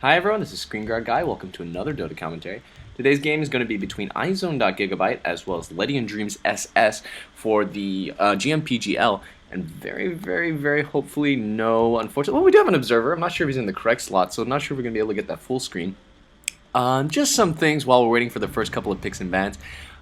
Hi everyone, this is ScreenguardGuy. Welcome to another Dota commentary. Today's game is going to be between iZone.Gigabyte as well as LedionDreamzss for the GMPGL, and very hopefully no, unfortunately, well, we do have an observer. I'm not sure if he's in the correct slot, so I'm not sure if we're going to be able to get that full screen. Just some things while we're waiting for the first couple of picks and bans.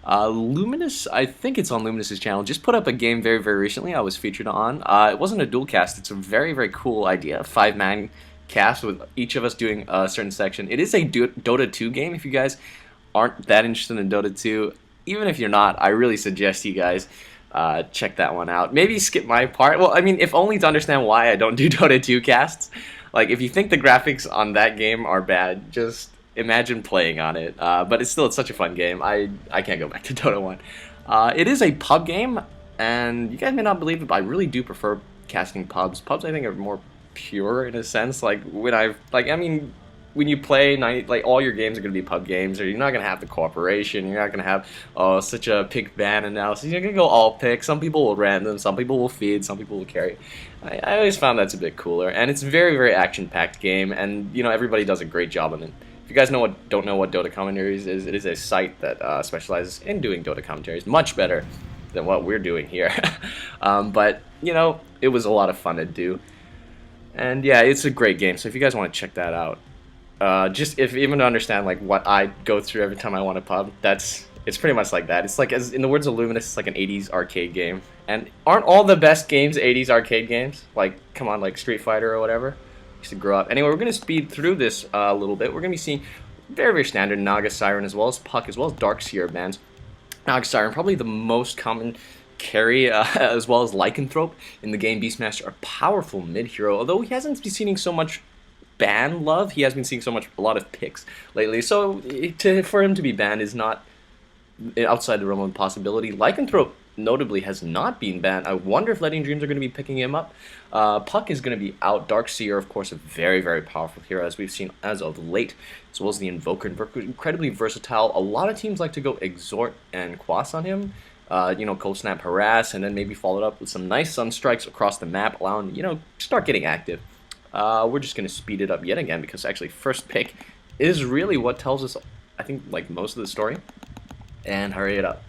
Luminous, I think it's on Luminous's channel, just put up a game very recently I was featured on. It wasn't a dual cast. It's a very cool idea, 5-man cast with each of us doing a certain section. It is a Dota 2 game. If you guys aren't that interested in Dota 2, even if you're not, I really suggest you guys check that one out. Maybe skip my part. Well, I mean, if only to understand why I don't do Dota 2 casts. Like, if you think the graphics on that game are bad, just imagine playing on it. But it's such a fun game. I can't go back to Dota 1. It is a pub game, and you guys may not believe it, but I really do prefer casting pubs. Pubs, I think, are more pure in a sense. Like when you play all your games are going to be pub games, or you're not going to have the cooperation, you're not going to have such a pick ban analysis. You're going to go all pick. Some people will random, some people will feed, some people will carry. I always found that's a bit cooler, and it's a very action packed game, and everybody does a great job on it. If you guys don't know what Dota commentaries is, it is a site that specializes in doing Dota commentaries much better than what we're doing here. But it was a lot of fun to do. And yeah, it's a great game, so if you guys want to check that out, just even to understand like what I go through every time I want a pub, it's pretty much like that. It's like, as in the words of Luminous, it's like an 80s arcade game. And aren't all the best games 80s arcade games? Like, come on, like Street Fighter or whatever. Used to grow up. Anyway, we're going to speed through this a little bit. We're going to be seeing very standard Naga Siren as well as Puck as well as Dark Seer bans. Naga Siren, probably the most common carry, as well as Lycanthrope in the game. Beastmaster, a powerful mid-hero, although he hasn't been seeing so much ban love, he has been seeing a lot of picks lately, so for him to be banned is not outside the realm of possibility. Lycanthrope notably has not been banned. I wonder if LedionDreams are going to be picking him up. Puck is going to be out. Dark Seer, of course, a very powerful hero, as we've seen as of late, as well as the Invoker. Incredibly versatile. A lot of teams like to go Exhort and Quas on him. Cold Snap, Harass, and then maybe follow it up with some nice Sunstrikes across the map, allowing, start getting active. We're just going to speed it up yet again, because actually first pick is really what tells us, I think, like most of the story. And hurry it up.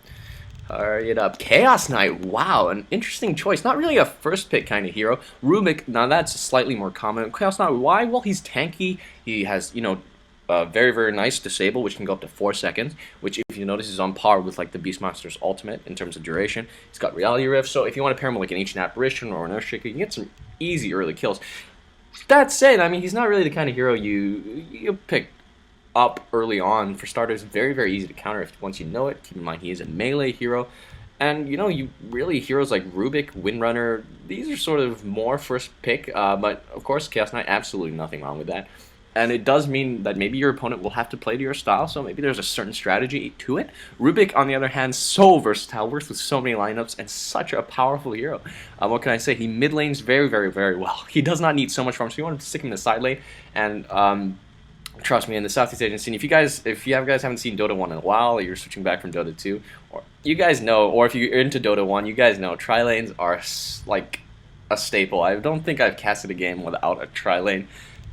Hurry it up. Chaos Knight, wow, an interesting choice. Not really a first pick kind of hero. Rubik, now that's slightly more common. Chaos Knight, why? Well, he's tanky. He has, very nice disable, which can go up to 4 seconds, which, if you notice, is on par with like the Beastmaster's ultimate in terms of duration. He's got Reality Rift, so if you want to pair him with like an Ancient Apparition or an Earthshaker, you can get some easy early kills. That said, I mean, he's not really the kind of hero you pick up early on. For starters, very easy to counter once you know it. Keep in mind, he is a melee hero. And, heroes like Rubik, Windrunner, these are sort of more first pick, but of course, Chaos Knight, absolutely nothing wrong with that. And it does mean that maybe your opponent will have to play to your style, so maybe there's a certain strategy to it. Rubik, on the other hand, so versatile, works with so many lineups, and such a powerful hero. What can I say? He mid lanes very well. He does not need so much farm, so you want to stick him in the side lane. And trust me, in the Southeast Asian scene, if you guys haven't seen Dota 1 in a while, or you're switching back from Dota 2, or you guys know, or if you're into Dota 1, you guys know tri-lanes are like a staple. I don't think I've casted a game without a tri-lane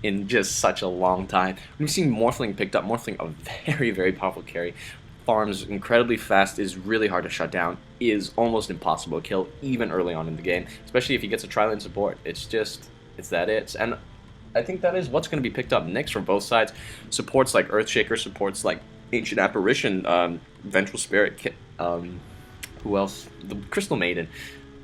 in just such a long time. We've seen Morphling picked up. Morphling, a very powerful carry. Farms incredibly fast, is really hard to shut down, is almost impossible to kill even early on in the game, especially if he gets a tri-lane support. It's that it. And I think that is what's going to be picked up next from both sides. Supports like Earthshaker, supports like Ancient Apparition, Vengeful Spirit, who else? The Crystal Maiden.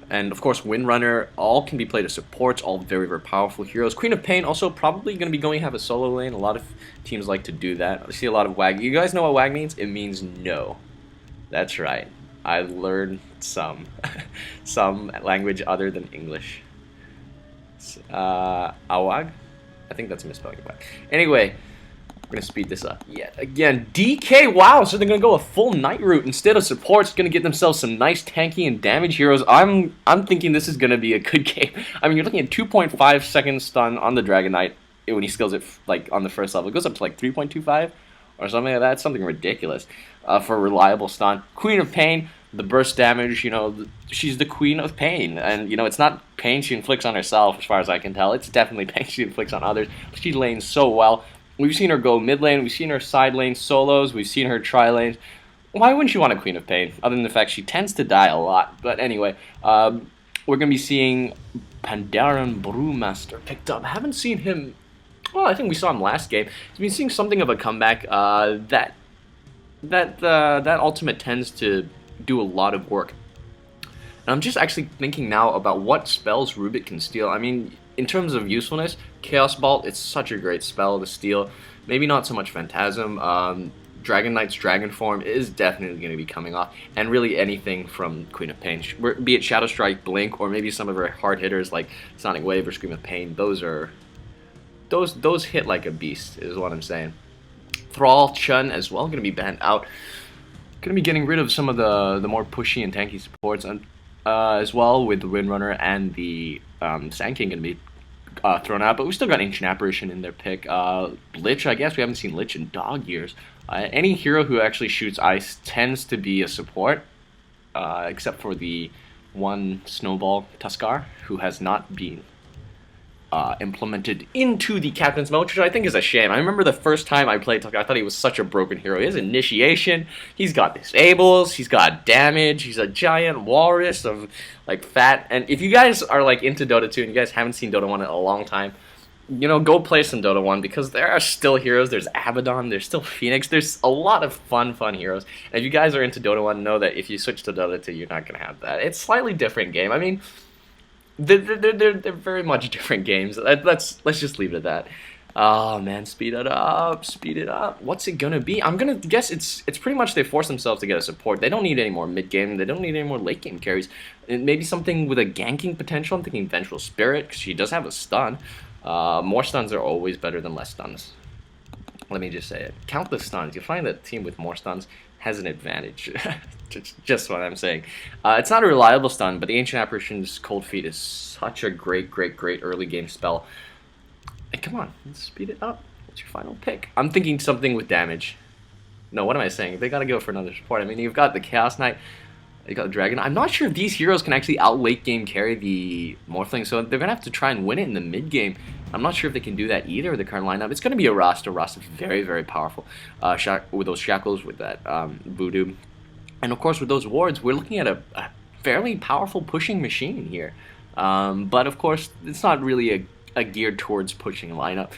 And of course, Windrunner, all can be played as supports, all very powerful heroes. Queen of Pain, also probably going to be going to have a solo lane. A lot of teams like to do that. I see a lot of WAG. You guys know what WAG means? It means no. That's right. I learned some language other than English. Awag? I think that's a misspelling of WAG. Anyway, we're going to speed this up yet again. DK, wow, so they're going to go a full Knight route instead of supports. Going to get themselves some nice tanky and damage heroes. I'm thinking this is going to be a good game. I mean, you're looking at 2.5 second stun on the Dragon Knight when he skills it like on the first level. It goes up to like 3.25 or something like that. Something ridiculous for a reliable stun. Queen of Pain, the burst damage, she's the Queen of Pain. And, it's not pain she inflicts on herself as far as I can tell. It's definitely pain she inflicts on others. She lanes so well. We've seen her go mid lane, we've seen her side lane solos, we've seen her tri lanes. Why wouldn't you want a Queen of Pain, other than the fact she tends to die a lot? But anyway, we're going to be seeing Pandaren Brewmaster picked up. I haven't seen him. Well, I think we saw him last game. He's been seeing something of a comeback. That ultimate tends to do a lot of work. And I'm just actually thinking now about what spells Rubik can steal. I mean, in terms of usefulness, Chaos Bolt, it's such a great spell to steal. Maybe not so much Phantasm. Dragon Knight's Dragon Form is definitely going to be coming off, and really anything from Queen of Pain, be it Shadow Strike, Blink, or maybe some of her hard hitters like Sonic Wave or Scream of Pain. Those hit like a beast, is what I'm saying. Thrall, Chun as well, going to be banned out. Going to be getting rid of some of the more pushy and tanky supports, as well, with the Windrunner and the Sand King going to be thrown out, but we still got Ancient Apparition in their pick. Lich, I guess we haven't seen Lich in dog years. Any hero who actually shoots ice tends to be a support, except for the one Snowball Tuskar, who has not been implemented into the Captain's Mode, which I think is a shame. I remember the first time I played Tuskar, I thought he was such a broken hero. He has Initiation, he's got Disables, he's got Damage, he's a giant walrus of like fat. And if you guys are like into Dota 2 and you guys haven't seen Dota 1 in a long time, you know, go play some Dota 1, because there are still heroes. There's Abaddon, there's still Phoenix, there's a lot of fun heroes. And if you guys are into Dota 1, know that if you switch to Dota 2, you're not going to have that. It's a slightly different game. I mean, they're very much different games. Let's just leave it at that. Oh man, speed it up, speed it up. What's it gonna be? I'm gonna guess it's pretty much they force themselves to get a support. They don't need any more mid game. They don't need any more late game carries. Maybe something with a ganking potential. I'm thinking Vengeful Spirit, because she does have a stun. More stuns are always better than less stuns. Let me just say it. Count the stuns. You'll find that a team with more stuns has an advantage. just what I'm saying. It's not a reliable stun, but the Ancient Apparition's Cold Feet is such a great early game spell. Hey, come on, let's speed it up. What's your final pick? I'm thinking something with damage. No, what am I saying? They gotta go for another support. I mean, you've got the Chaos Knight, you got the Dragon. I'm not sure if these heroes can actually out late game carry the Morphling, so they're gonna have to try and win it in the mid game. I'm not sure if they can do that either with the current lineup. It's gonna be a Rasta. Rasta's very powerful. With those shackles, with that voodoo, and of course with those wards, we're looking at a fairly powerful pushing machine here. But of course, it's not really a geared towards pushing lineup,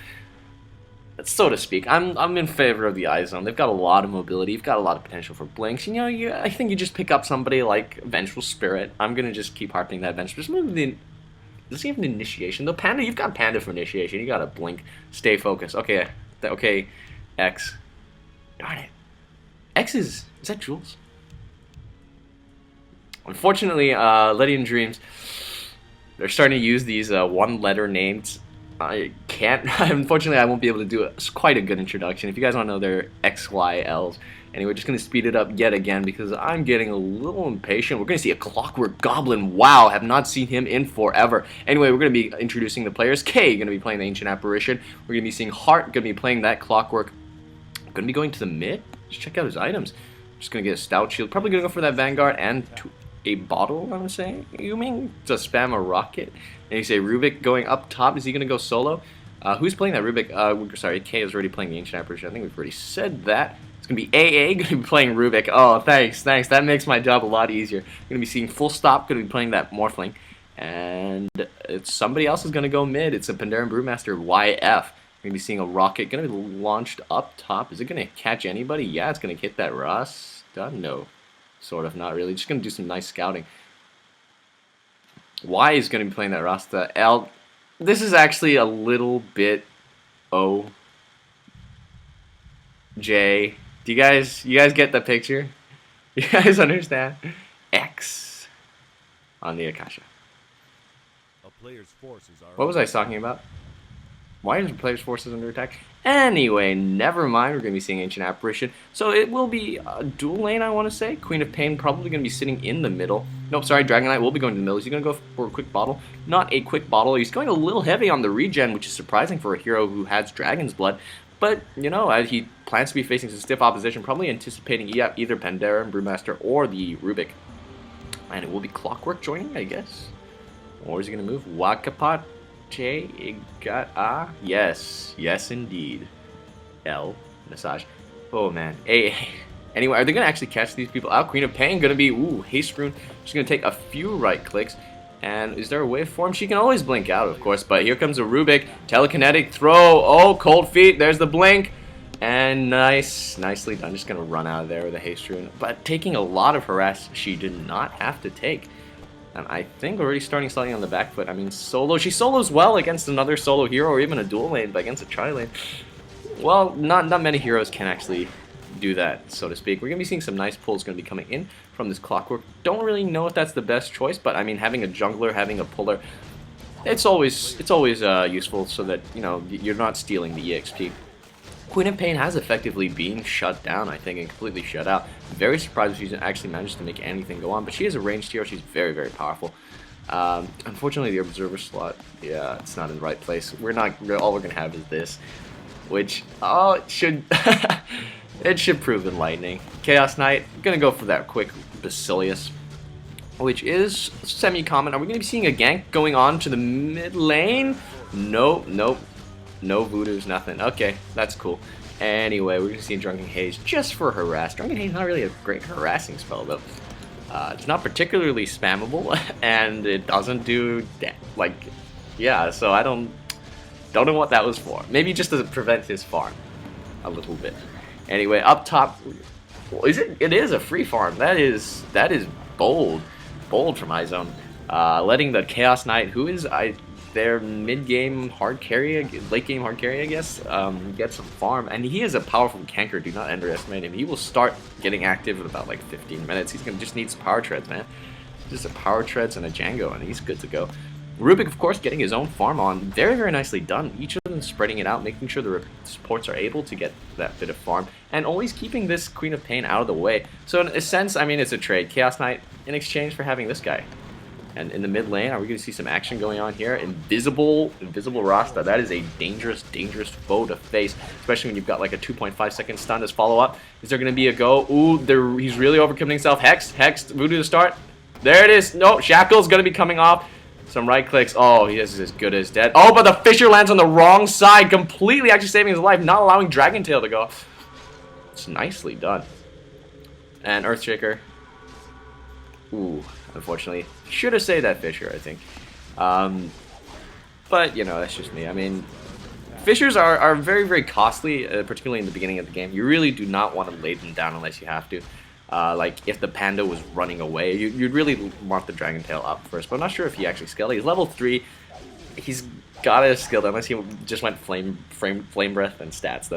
so to speak. I'm in favor of the iZone. They've got a lot of mobility. You've got a lot of potential for blinks. You know, I think you just pick up somebody like Vengeful Spirit. I'm gonna just keep harping that Vengeful Spirit. Does he have an initiation though? Panda, you've got Panda for initiation. You got a blink. Stay focused. Okay, okay. X. Darn it. X is that Jules? Unfortunately, LedionDreamzss, they're starting to use these one-letter names. I can't. Unfortunately, I won't be able to do quite a good introduction. If you guys want to know their XYLs. Anyway, we're just going to speed it up yet again because I'm getting a little impatient. We're going to see a Clockwork Goblin. Wow, have not seen him in forever. Anyway, we're going to be introducing the players. K going to be playing the Ancient Apparition. We're going to be seeing Heart going to be playing that Clockwork. Going to be going to the mid. Just check out his items. Just going to get a Stout Shield. Probably going to go for that Vanguard and a bottle, I'm saying. You mean to spam a rocket? And you say Rubik going up top. Is he going to go solo? Who's playing that Rubik? Sorry, K is already playing the Ancient Apparition. I think we've already said that. It's going to be AA, going to be playing Rubik. Oh, thanks. That makes my job a lot easier. Going to be seeing Full Stop, going to be playing that Morphling. And somebody else is going to go mid. It's a Pandaren Brewmaster YF. Going to be seeing a Rocket, going to be launched up top. Is it going to catch anybody? Yeah, it's going to hit that Rasta. No, sort of, not really. Just going to do some nice scouting. Y is going to be playing that Rasta. L. This is actually a little bit O. J. Do you guys get the picture? You guys understand? X on the Akasha. What was I talking about? Why is the player's forces under attack? Anyway, never mind. We're going to be seeing Ancient Apparition. So it will be a dual lane, I want to say. Queen of Pain probably going to be sitting in the middle. Nope, sorry, Dragon Knight will be going to the middle. He's going to go for a quick bottle. Not a quick bottle. He's going a little heavy on the regen, which is surprising for a hero who has Dragon's Blood. But, you know, he plans to be facing some stiff opposition, probably anticipating either Pandaren, Brewmaster, or the Rubik. And it will be Clockwork joining, I guess. Or is he going to move? Wakapat? Yes, indeed. L. Massage. Oh, man. A. Anyway, are they going to actually catch these people out? Queen of Pain going to be, ooh, Haste Rune. She's going to take a few right clicks. And is there a waveform? She can always blink out, of course. But here comes a Rubik. Telekinetic throw. Oh, cold feet. There's the blink. And nicely done. Just going to run out of there with a Haste Rune. But taking a lot of harass she did not have to take. And I think already starting slightly on the back foot. I mean, solo. She solos well against another solo hero or even a dual lane, but against a tri-lane, well, not many heroes can actually do that, so to speak. We're going to be seeing some nice pulls going to be coming in from this Clockwork. Don't really know if that's the best choice, but I mean, having a jungler, having a puller, it's always useful so that, you know, you're not stealing the EXP. Queen of Pain has effectively been shut down, I think, and completely shut out. Very surprised if she's actually managed to make anything go on, but she is a ranged hero. She's very powerful. Unfortunately, the observer slot, yeah, it's not in the right place. All we're gonna have is this, which it should it should prove enlightening. Chaos Knight, gonna go for that quick Basilius, which is semi-common. Are we gonna be seeing a gank going on to the mid lane? Nope. No voodoos, nothing. Okay, that's cool. Anyway, we're going to see Drunken Haze just for harass. Drunken Haze is not really a great harassing spell, though. It's not particularly spammable, and it doesn't do like, yeah. So I don't know what that was for. Maybe just to prevent his farm a little bit. Anyway, up top, is it? It is a free farm. That is bold from iZone. Letting the Chaos Knight, who is their mid-game hard carry, late-game hard carry, I guess, get some farm. And he is a powerful canker. Do not underestimate him. He will start getting active in about, like, 15 minutes. He's going to just need some power treads, man. Just a power treads and a Django, and he's good to go. Rubik, of course, getting his own farm on. Very nicely done. Each of them spreading it out, making sure the supports are able to get that bit of farm, and always keeping this Queen of Pain out of the way. So, in a sense, I mean, it's a trade. Chaos Knight in exchange for having this guy. And in the mid lane, are we going to see some action going on here? Invisible Rasta. That is a dangerous foe to face, especially when you've got like a 2.5-second stun as follow-up. Is there going to be a go? Ooh, he's really overcommitting himself. Hex, Voodoo to start. There it is. No, Shackle's going to be coming off. Some right clicks. Oh, he is as good as dead. Oh, but the Fisher lands on the wrong side, completely actually saving his life, not allowing Dragon Tail to go. It's nicely done. And Earthshaker. Ooh, unfortunately. Should have saved that Fisher, I think. But, you know, that's just me. I mean, Fishers are very costly, particularly in the beginning of the game. You really do not want to lay them down unless you have to. Like, if the Panda was running away, you'd really want the Dragon Tail up first. But I'm not sure if he actually scaled. He's level 3. He's got a skill, unless he just went Flame Breath and stats.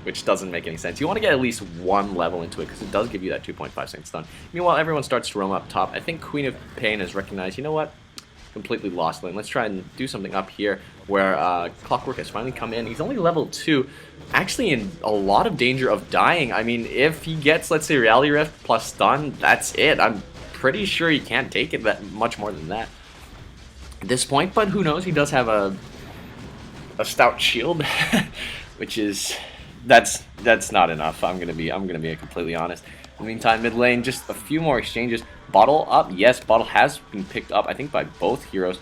Which doesn't make any sense. You want to get at least one level into it, because it does give you that 2.5-second stun. Meanwhile, everyone starts to roam up top. I think Queen of Pain has recognized, you know what? Completely lost lane. Let's try and do something up here, where Clockwork has finally come in. He's only level 2. Actually in a lot of danger of dying. I mean, if he gets, let's say, Reality Rift plus stun, that's it. I'm pretty sure he can't take it that much more than that at this point, but who knows? He does have a stout shield, which is... That's not enough. I'm gonna be completely honest. In the meantime, mid lane, just a few more exchanges. Bottle up, yes, Bottle has been picked up, I think, by both heroes.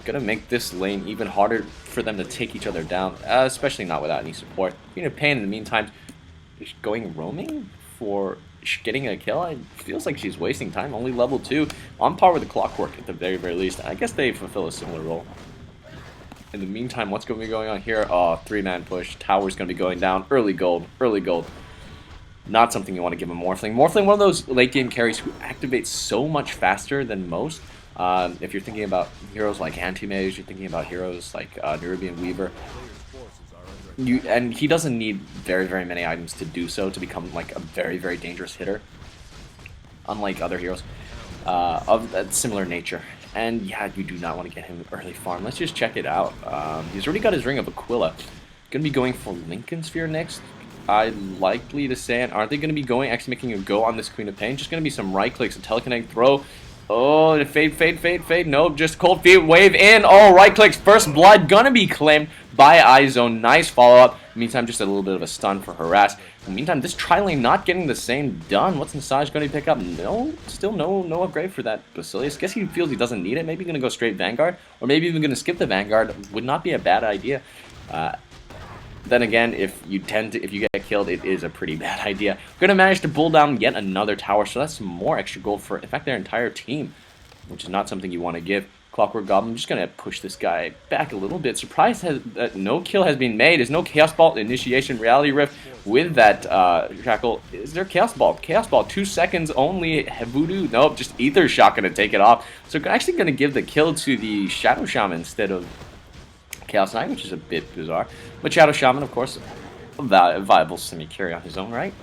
Gonna make this lane even harder for them to take each other down, especially not without any support. Queen of Pain, in the meantime, is going roaming for getting a kill. It feels like she's wasting time. Only level 2, on par with the Clockwork at the very least. I guess they fulfill a similar role. In the meantime, what's going to be going on here? Oh, 3-man push. Tower's going to be going down. Early gold. Not something you want to give a Morphling. Morphling, one of those late-game carries who activates so much faster than most. If you're thinking about heroes like Anti-Mage, you're thinking about heroes like Nerubian Weaver. And he doesn't need very many items to do so, to become like a very dangerous hitter. Unlike other heroes of that similar nature. And yeah, you do not want to get him early farm. Let's just check it out. He's already got his Ring of Aquila. Gonna be going for Lincoln Sphere next. I'm likely to say, and aren't they gonna be actually making a go on this Queen of Pain? Just gonna be some right clicks, a telekinetic throw. Oh, fade. Nope, just cold feet, wave in. Oh, right clicks, first blood, gonna be claimed by iZone. Nice follow-up. Meantime, just a little bit of a stun for harass. In the meantime, this tri-lane not getting the same done. What's Massage going to pick up? No, still no upgrade for that Basilius. Guess he feels he doesn't need it. Maybe going to go straight Vanguard, or maybe even going to skip the Vanguard. Would not be a bad idea. Then again, if you get killed, it is a pretty bad idea. We're gonna manage to pull down yet another tower, so that's some more extra gold for, in fact, their entire team, which is not something you want to give. Clockwork Goblin, I'm just gonna push this guy back a little bit. Surprised that no kill has been made. There's no Chaos Ball initiation. Reality Rift with that Shackle. Is there Chaos Ball? Chaos Ball, 2 seconds only. Voodoo? Nope, just Ether Shock gonna take it off. So actually gonna give the kill to the Shadow Shaman instead of Chaos Knight, which is a bit bizarre. But Shadow Shaman, of course, a viable semi-carry on his own, right?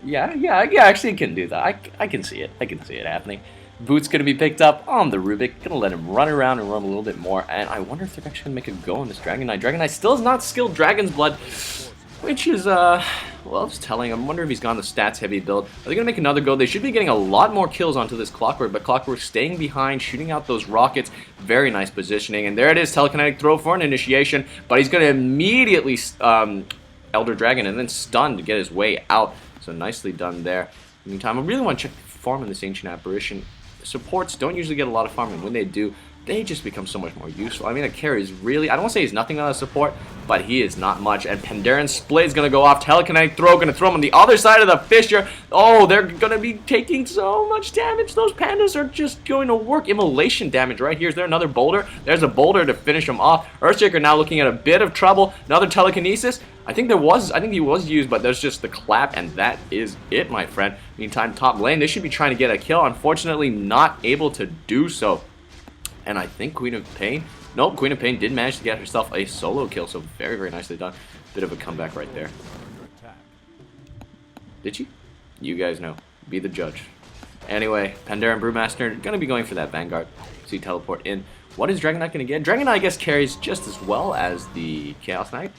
Yeah, actually it can do that. I can see it. I can see it happening. Boot's going to be picked up on the Rubik. Going to let him run around and roam a little bit more. And I wonder if they're actually going to make a go on this Dragon Knight. Dragon Knight still is not skilled Dragon's Blood, which is, well, it's telling. I wonder if he's gone the stats-heavy build. Are they going to make another go? They should be getting a lot more kills onto this Clockwork, but Clockwork staying behind, shooting out those rockets. Very nice positioning. And there it is, telekinetic throw for an initiation. But he's going to immediately Elder Dragon and then stun to get his way out. So nicely done there. Meantime, I really want to check farm in this Ancient Apparition. Supports don't usually get a lot of farm, and when they do, they just become so much more useful. I mean, a carry is really, I don't want to say he's nothing on a support, but he is not much. And Pandaren Split is going to go off. Telekinetic Throw going to throw him on the other side of the fissure. Oh, they're going to be taking so much damage. Those pandas are just going to work. Immolation damage right here. Is there another boulder? There's a boulder to finish him off. Earthshaker now looking at a bit of trouble. Another telekinesis. I think he was used, but there's just the clap, and that is it, my friend. Meantime, top lane, they should be trying to get a kill. Unfortunately, not able to do so. And I think Queen of Pain, nope, Queen of Pain did manage to get herself a solo kill, so very, very nicely done. Bit of a comeback right there. Did she? You guys know. Be the judge. Anyway, Pandaren Brewmaster going to be going for that Vanguard. So you teleport in. What is Dragon Knight going to get? Dragon Knight, I guess, carries just as well as the Chaos Knight.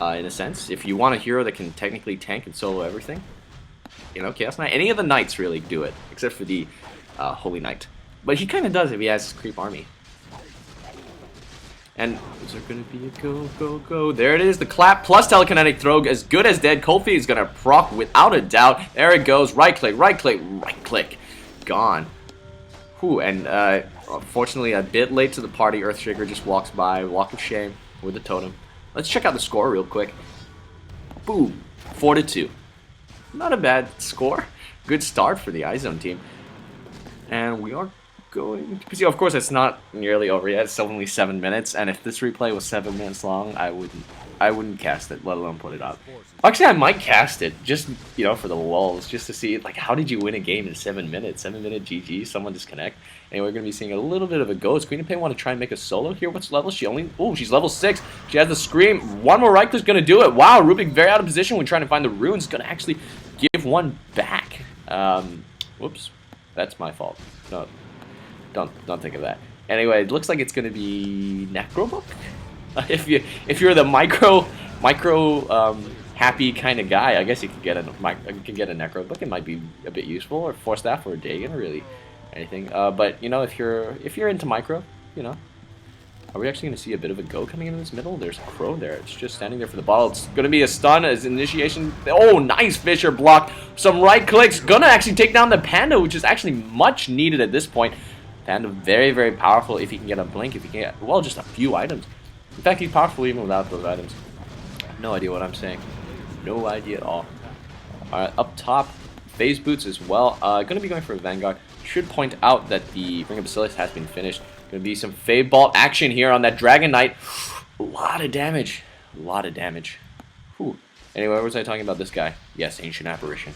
In a sense, if you want a hero that can technically tank and solo everything, you know, Chaos Knight, any of the Knights really do it, except for the Holy Knight. But he kind of does if he has his creep army. And is there going to be a go? There it is, the clap plus telekinetic throw, as good as dead. Kofi is going to proc without a doubt. There it goes, right click, gone. Whew, and unfortunately a bit late to the party. Earthshaker just walks by, walk of shame with the totem. Let's check out the score real quick. Boom, 4-2. Not a bad score. Good start for the iZone team. And we are going to see, of course, it's not nearly over yet. It's only 7 minutes, and if this replay was 7 minutes long, I wouldn't cast it, let alone put it up. Actually, I might cast it, just, you know, for the lulz, just to see, like, how did you win a game in 7 minutes? 7-minute GG, someone disconnect. Anyway, we're going to be seeing a little bit of a go. Does Queen of Pain want to try and make a solo here? What's level? She only, oh, she's level 6. She has the Scream. One more right click's going to do it. Wow, Rubik very out of position when trying to find the runes. Going to actually give one back. Whoops, that's my fault. No, don't think of that. Anyway, it looks like it's going to be Necrobook. If you're the micro happy kind of guy, I guess you could get a Necrobook. It might be a bit useful, or Force Staff, or a Dagon, or really anything. But you know, if you're into micro, you know, are we actually going to see a bit of a go coming in this middle? There's a Crow there. It's just standing there for the ball. It's going to be a stun as initiation. Oh, nice Fisher block. Some right clicks. Gonna actually take down the Panda, which is actually much needed at this point. Panda very, very powerful if he can get a blink. If he can get, well, just a few items. In fact, he's powerful even without those items. No idea what I'm saying. No idea at all. Alright, up top, phase boots as well. Going to be going for a Vanguard. Should point out that the Ring of Basilisk has been finished. Going to be some Fade Bolt action here on that Dragon Knight. A lot of damage. A lot of damage. Whew. Anyway, what was I talking about this guy? Yes, Ancient Apparition.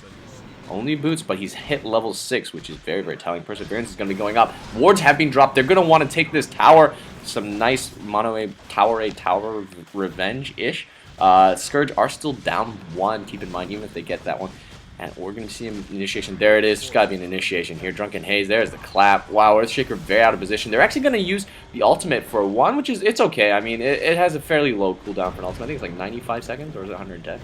Only boots, but he's hit level 6, which is very, very telling. Perseverance is going to be going up. Wards have been dropped. They're going to want to take this tower. Some nice mono tower revenge-ish. Scourge are still down 1, keep in mind, even if they get that one. And we're going to see him initiation. There it is. There's got to be an initiation here. Drunken Haze. There's the clap. Wow, Earthshaker very out of position. They're actually going to use the ultimate for 1, which is, it's okay. I mean, it has a fairly low cooldown for an ultimate. I think it's like 95 seconds, or is it 110?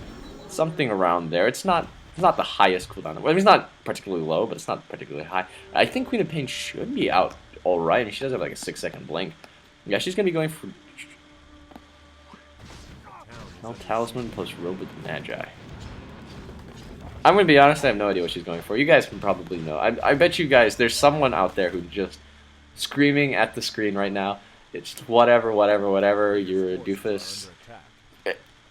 Something around there. It's not the highest cooldown. Well, I mean, it's not particularly low, but it's not particularly high. I think Queen of Pain should be out all right. And she does have like a 6-second blink. Yeah, she's going to be going for Talisman plus Robe with Magi. I'm going to be honest, I have no idea what she's going for. You guys can probably know. I bet you guys, there's someone out there who's just screaming at the screen right now. It's whatever, you're a doofus.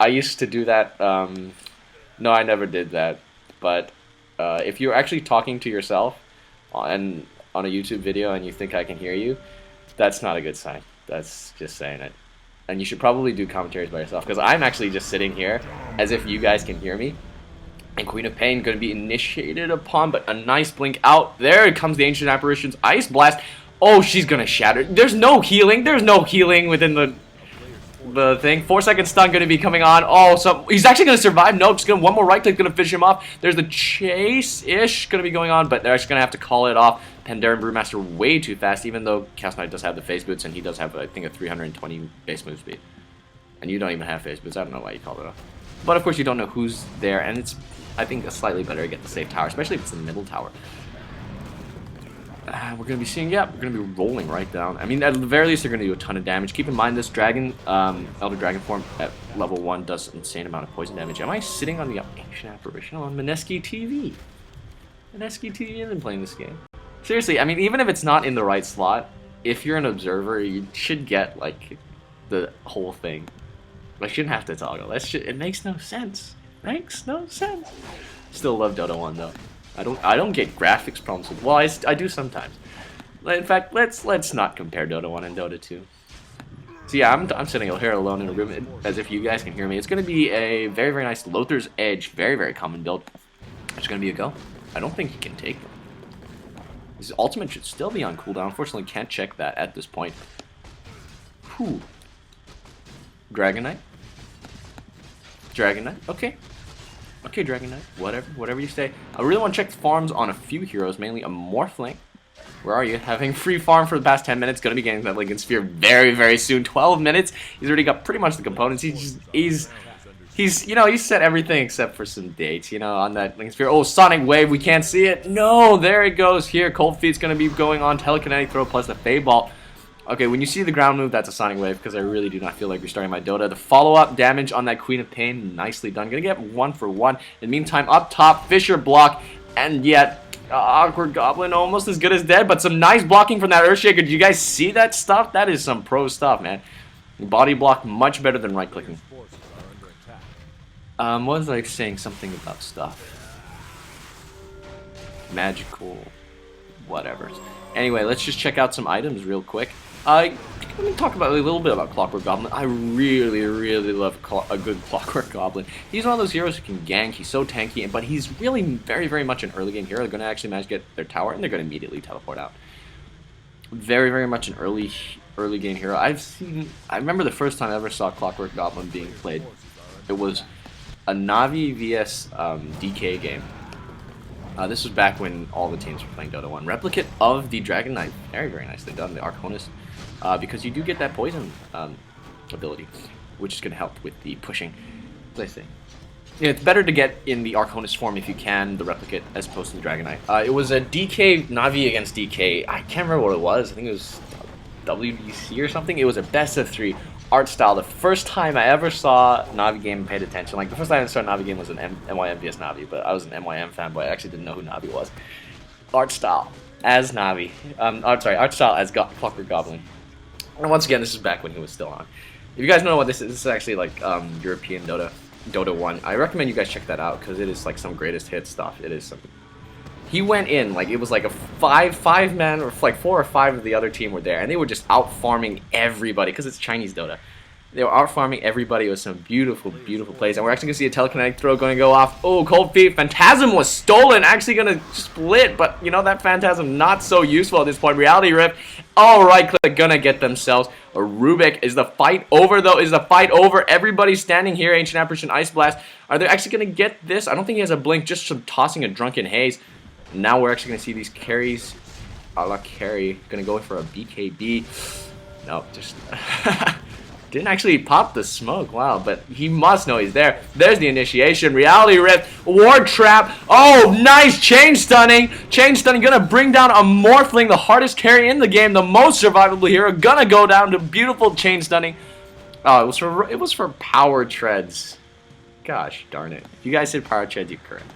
I used to do that. No, I never did that. But if you're actually talking to yourself on a YouTube video and you think I can hear you, that's not a good sign. That's just saying it. And you should probably do commentaries by yourself, because I'm actually just sitting here as if you guys can hear me. And Queen of Pain going to be initiated upon, but a nice blink out. There comes the Ancient Apparitions. Ice Blast. Oh, she's going to shatter. There's no healing. There's no healing within the thing. 4-second stun going to be coming on. Oh, so he's actually going to survive. Nope, just going to one more right click, going to finish him off. There's the chase-ish going to be going on, but they're actually going to have to call it off. Pandaren Brewmaster way too fast, even though Chaos Knight does have the phase boots, and he does have, I think, a 320 base move speed. And you don't even have phase boots. I don't know why you called it off. But of course, you don't know who's there, and it's, I think, slightly better to get the safe tower, especially if it's the middle tower. We're going to be seeing, yeah, we're going to be rolling right down. I mean, at the very least, they're going to do a ton of damage. Keep in mind, this dragon, Elder Dragon form at level 1 does an insane amount of poison damage. Am I sitting on the Ancient Apparition on Mineski TV? Mineski TV isn't playing this game. Seriously, I mean, even if it's not in the right slot, if you're an observer, you should get, like, the whole thing. I shouldn't have to toggle. It makes no sense. Makes no sense. Still love Dota 1 though. I don't get graphics problems with. Well, I do sometimes. In fact, let's not compare Dota 1 and Dota 2. So yeah, I'm sitting here alone in a room as if you guys can hear me. It's gonna be a very, very nice Lothar's Edge, very, very common build. It's gonna be a go. I don't think he can take them. His ultimate should still be on cooldown. Unfortunately, can't check that at this point. Whew. Dragon Knight. Dragon Knight, okay. Okay, Dragon Knight, whatever you say. I really want to check the farms on a few heroes, mainly a Morphling. Where are you? Having free farm for the past 10 minutes, gonna be getting that Lincoln Sphere very, very soon. 12 minutes. He's already got pretty much the components. He's set everything except for some dates, on that Lincoln Sphere. Oh, Sonic Wave, we can't see it. No, there it goes here. Cold Feet's gonna be going on. Telekinetic Throw plus the Fey Ball. Okay, when you see the ground move, that's a Sonic Wave, because I really do not feel like restarting my Dota. The follow-up damage on that Queen of Pain, nicely done. Gonna get 1 for 1. In the meantime, up top, Fisher block, and yet, Awkward Goblin almost as good as dead, but some nice blocking from that Earthshaker. Did you guys see that stuff? That is some pro stuff, man. Body block much better than right-clicking. What was I saying? Something about stuff. Magical, whatever. Anyway, let's just check out some items real quick. Let me talk about a little bit about Clockwork Goblin. I really, really love a good Clockwork Goblin. He's one of those heroes who can gank. He's so tanky, but he's really very, very much an early game hero. They're going to actually manage to get their tower, and they're going to immediately teleport out. Very, very much an early game hero. I remember the first time I ever saw Clockwork Goblin being played. It was a Navi vs DK game. This was back when all the teams were playing Dota 1. Replicate of the Dragon Knight. Very, very nicely done. The Arconist. Because you do get that poison ability, which is going to help with the pushing. As I say, yeah, it's better to get in the Arconist form if you can, the Replicate, as opposed to the Dragon Knight. It was a DK Navi against DK. I can't remember what it was. I think it was WBC or something. It was a best of 3 art style. The first time I ever saw Navi game and paid attention, like the first time I saw Navi game was an MYM vs Navi, but I was an MYM fanboy. I actually didn't know who Navi was. Art style as Navi. Art style as Clockwork Goblin. And once again, this is back when he was still on. If you guys don't know what this is actually like European Dota 1. I recommend you guys check that out because it is like some greatest hit stuff. It is something. He went in like it was like a five man, or like 4 or 5 of the other team were there, and they were just out farming everybody because it's Chinese Dota. They were out farming everybody with some beautiful, beautiful plays, and we're actually gonna see a telekinetic throw going to go off. Oh, Cold Feet Phantasm was stolen, actually gonna split, but that Phantasm not so useful at this point. Reality Rift. All right, click gonna get themselves a Rubik. Is the fight over though? Is the fight over? Everybody's standing here. Ancient Apparition, Ice Blast. Are they actually gonna get this? I don't think he has a blink. Just some tossing a Drunken Haze. Now we're actually going to see these carries a la carry. Going to go for a BKB. Nope, just didn't actually pop the smoke. Wow, but he must know he's there. There's the initiation. Reality Rift. Ward Trap. Oh, nice chain stunning. Chain stunning. Going to bring down a Morphling, the hardest carry in the game, the most survivable hero. Going to go down to beautiful chain stunning. Oh, it was for power treads. Gosh darn it. If you guys said power treads, you're correct.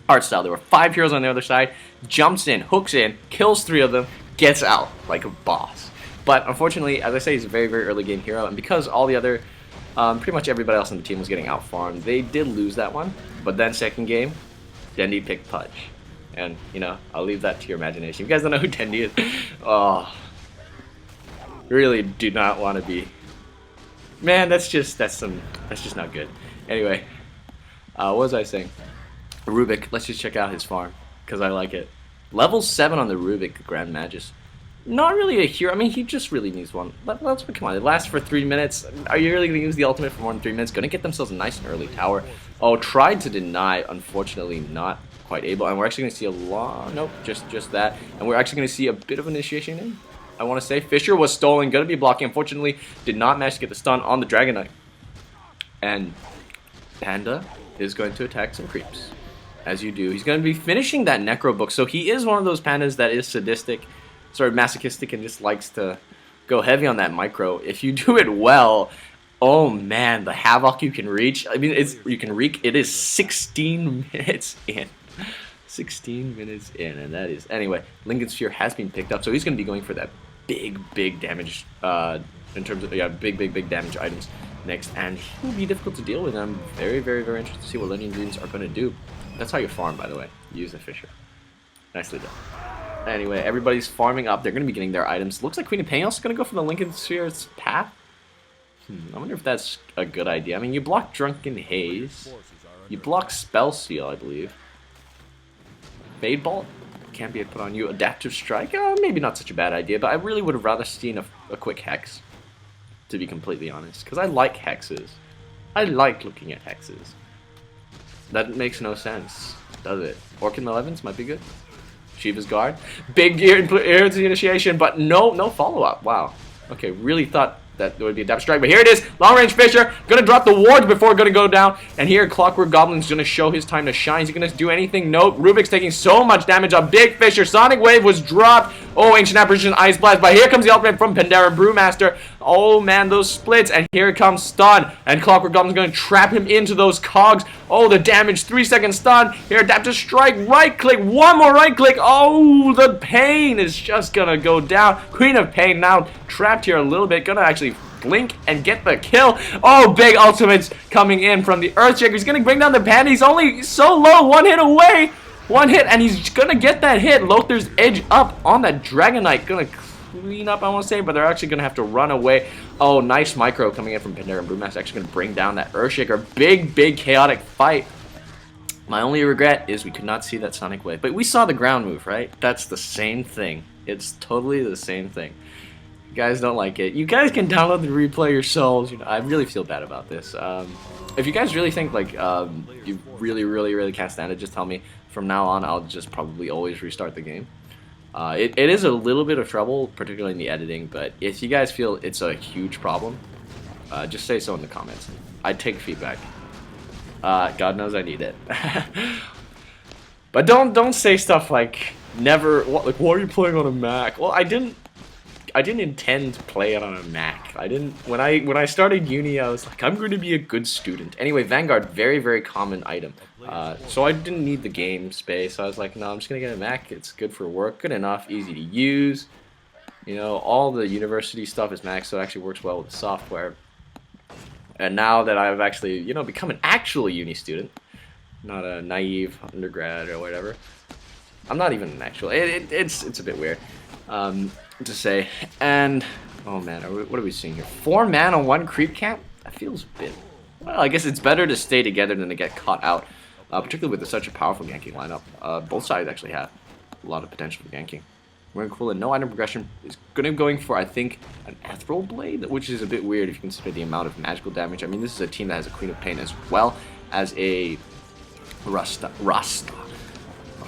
Art style. There were 5 heroes on the other side. Jumps in, hooks in, kills 3 of them, gets out like a boss. But unfortunately, as I say, he's a very, very early game hero, and because all the other Pretty much everybody else on the team was getting out-farmed. They did lose that one, but then second game, Dendi picked Pudge. And, you know, I'll leave that to your imagination. If you guys don't know who Dendi is, oh, really do not want to be. Man, that's just not good. Anyway, what was I saying? Rubik, let's just check out his farm, because I like it. Level 7 on the Rubik Grand Magus. Not really a hero. I mean, he just really needs one. Let's come on. It lasts for 3 minutes. Are you really going to use the ultimate for more than 3 minutes? Going to get themselves a nice and early tower. Oh, tried to deny. Unfortunately, not quite able. And we're actually going to see a lot. Nope, just that. And we're actually going to see a bit of initiation in. I want to say Fisher was stolen. Going to be blocking. Unfortunately, did not manage to get the stun on the Dragon Knight. And Panda is going to attack some creeps. As you do. He's going to be finishing that Necro book. So he is one of those pandas that is sadistic. Sort of masochistic and just likes to go heavy on that micro. If you do it well, oh man, the havoc you can reach. I mean, you can wreak. It is 16 minutes in. 16 minutes in, and that is anyway. Lincoln Sphere has been picked up, so he's going to be going for that big damage. In terms of big damage items next, and he will be difficult to deal with. I'm very interested to see what LedionDreamzss are going to do. That's how you farm, by the way. Use the Fisher. Nicely done. Anyway, everybody's farming up. They're going to be getting their items. Looks like Queen of Pain also going to go for the Lincoln Sphere's path. I wonder if that's a good idea. I mean, you block Drunken Haze. You block Spell Seal, I believe. Fade Bolt can't be put on you. Adaptive Strike? Maybe not such a bad idea, but I really would have rather seen a quick Hex, to be completely honest. Because I like Hexes. I like looking at Hexes. That makes no sense, does it? Orchid Malevolence might be good. Shiva's Guard. Big initiation, but no follow-up. Wow. Okay, really thought that there would be a Adaptive Strike, but here it is. Long-range Fisher. Gonna drop the ward before gonna go down. And here, Clockwork Goblin's gonna show his time to shine. Is he gonna do anything? Nope. Rubik's taking so much damage on Big Fisher. Sonic Wave was dropped. Oh, Ancient Apparition, Ice Blast. But here comes the ultimate from Pandaren Brewmaster. Oh, man, those splits. And here comes Stun. And Clockwork Goblin's going to trap him into those cogs. Oh, the damage. 3-second stun. Here, Adaptive Strike. Right-click. One more right-click. Oh, the pain is just going to go down. Queen of Pain now trapped here a little bit. Going to actually blink and get the kill. Oh, big ultimates coming in from the Earthshaker. He's going to bring down the Panda. He's only so low. One hit away. One hit, and he's gonna get that hit. Lothar's edge up on that Dragon Knight. Gonna clean up, I want to say, but they're actually gonna have to run away. Oh, nice micro coming in from Pandaren Brewmaster. Actually gonna bring down that Earthshaker. Big chaotic fight. My only regret is we could not see that Sonic Wave, but we saw the ground move, right? That's the same thing. It's totally the same thing. You guys don't like it. You guys can download the replay yourselves. You know, I really feel bad about this. If you guys really think like you really can't stand it, just tell me. From now on, I'll just probably always restart the game. It is a little bit of trouble, particularly in the editing, but if you guys feel it's a huge problem, just say so in the comments. I'd take feedback. God knows I need it. But don't say stuff like never. Why are you playing on a Mac? Well, I didn't intend to play it on a Mac. I didn't. When I started uni, I was like, I'm going to be a good student. Anyway, Vanguard, very common item. So I didn't need the game space. I was like, no, I'm just gonna get a Mac. It's good for work, good enough, easy to use. You know, all the university stuff is Mac, so it actually works well with the software. And now that I've actually, you know, become an actual uni student, not a naive undergrad or whatever. I'm not even an actual. It's a bit weird. To say. And oh man, what are we seeing here? 4 man on 1 creep camp? That feels a bit. Well, I guess it's better to stay together than to get caught out, particularly with such a powerful ganking lineup. Both sides actually have a lot of potential for ganking. We're cool, and no item progression is going for, I think, an Ethereal Blade, which is a bit weird if you consider the amount of magical damage. I mean, this is a team that has a Queen of Pain as well as a Rasta.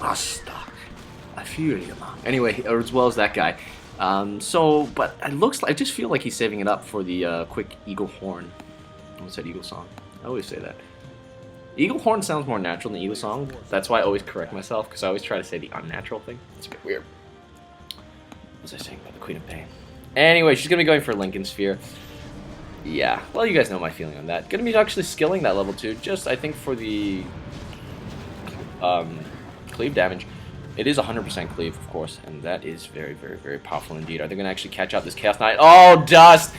I feel you, man. Anyway, as well as that guy. But it looks like, I just feel like he's saving it up for the quick Eagle Horn. I almost said Eagle Song. I always say that. Eagle Horn sounds more natural than Eagle Song. That's why I always correct myself, because I always try to say the unnatural thing. It's a bit weird. What was I saying about the Queen of Pain? Anyway, she's going to be going for Lincoln Sphere. Yeah, well, you guys know my feeling on that. Going to be actually skilling that level 2, just, I think, for the cleave damage. It is 100% cleave, of course, and that is very powerful indeed. Are they going to actually catch out this Chaos Knight? Oh, Dust!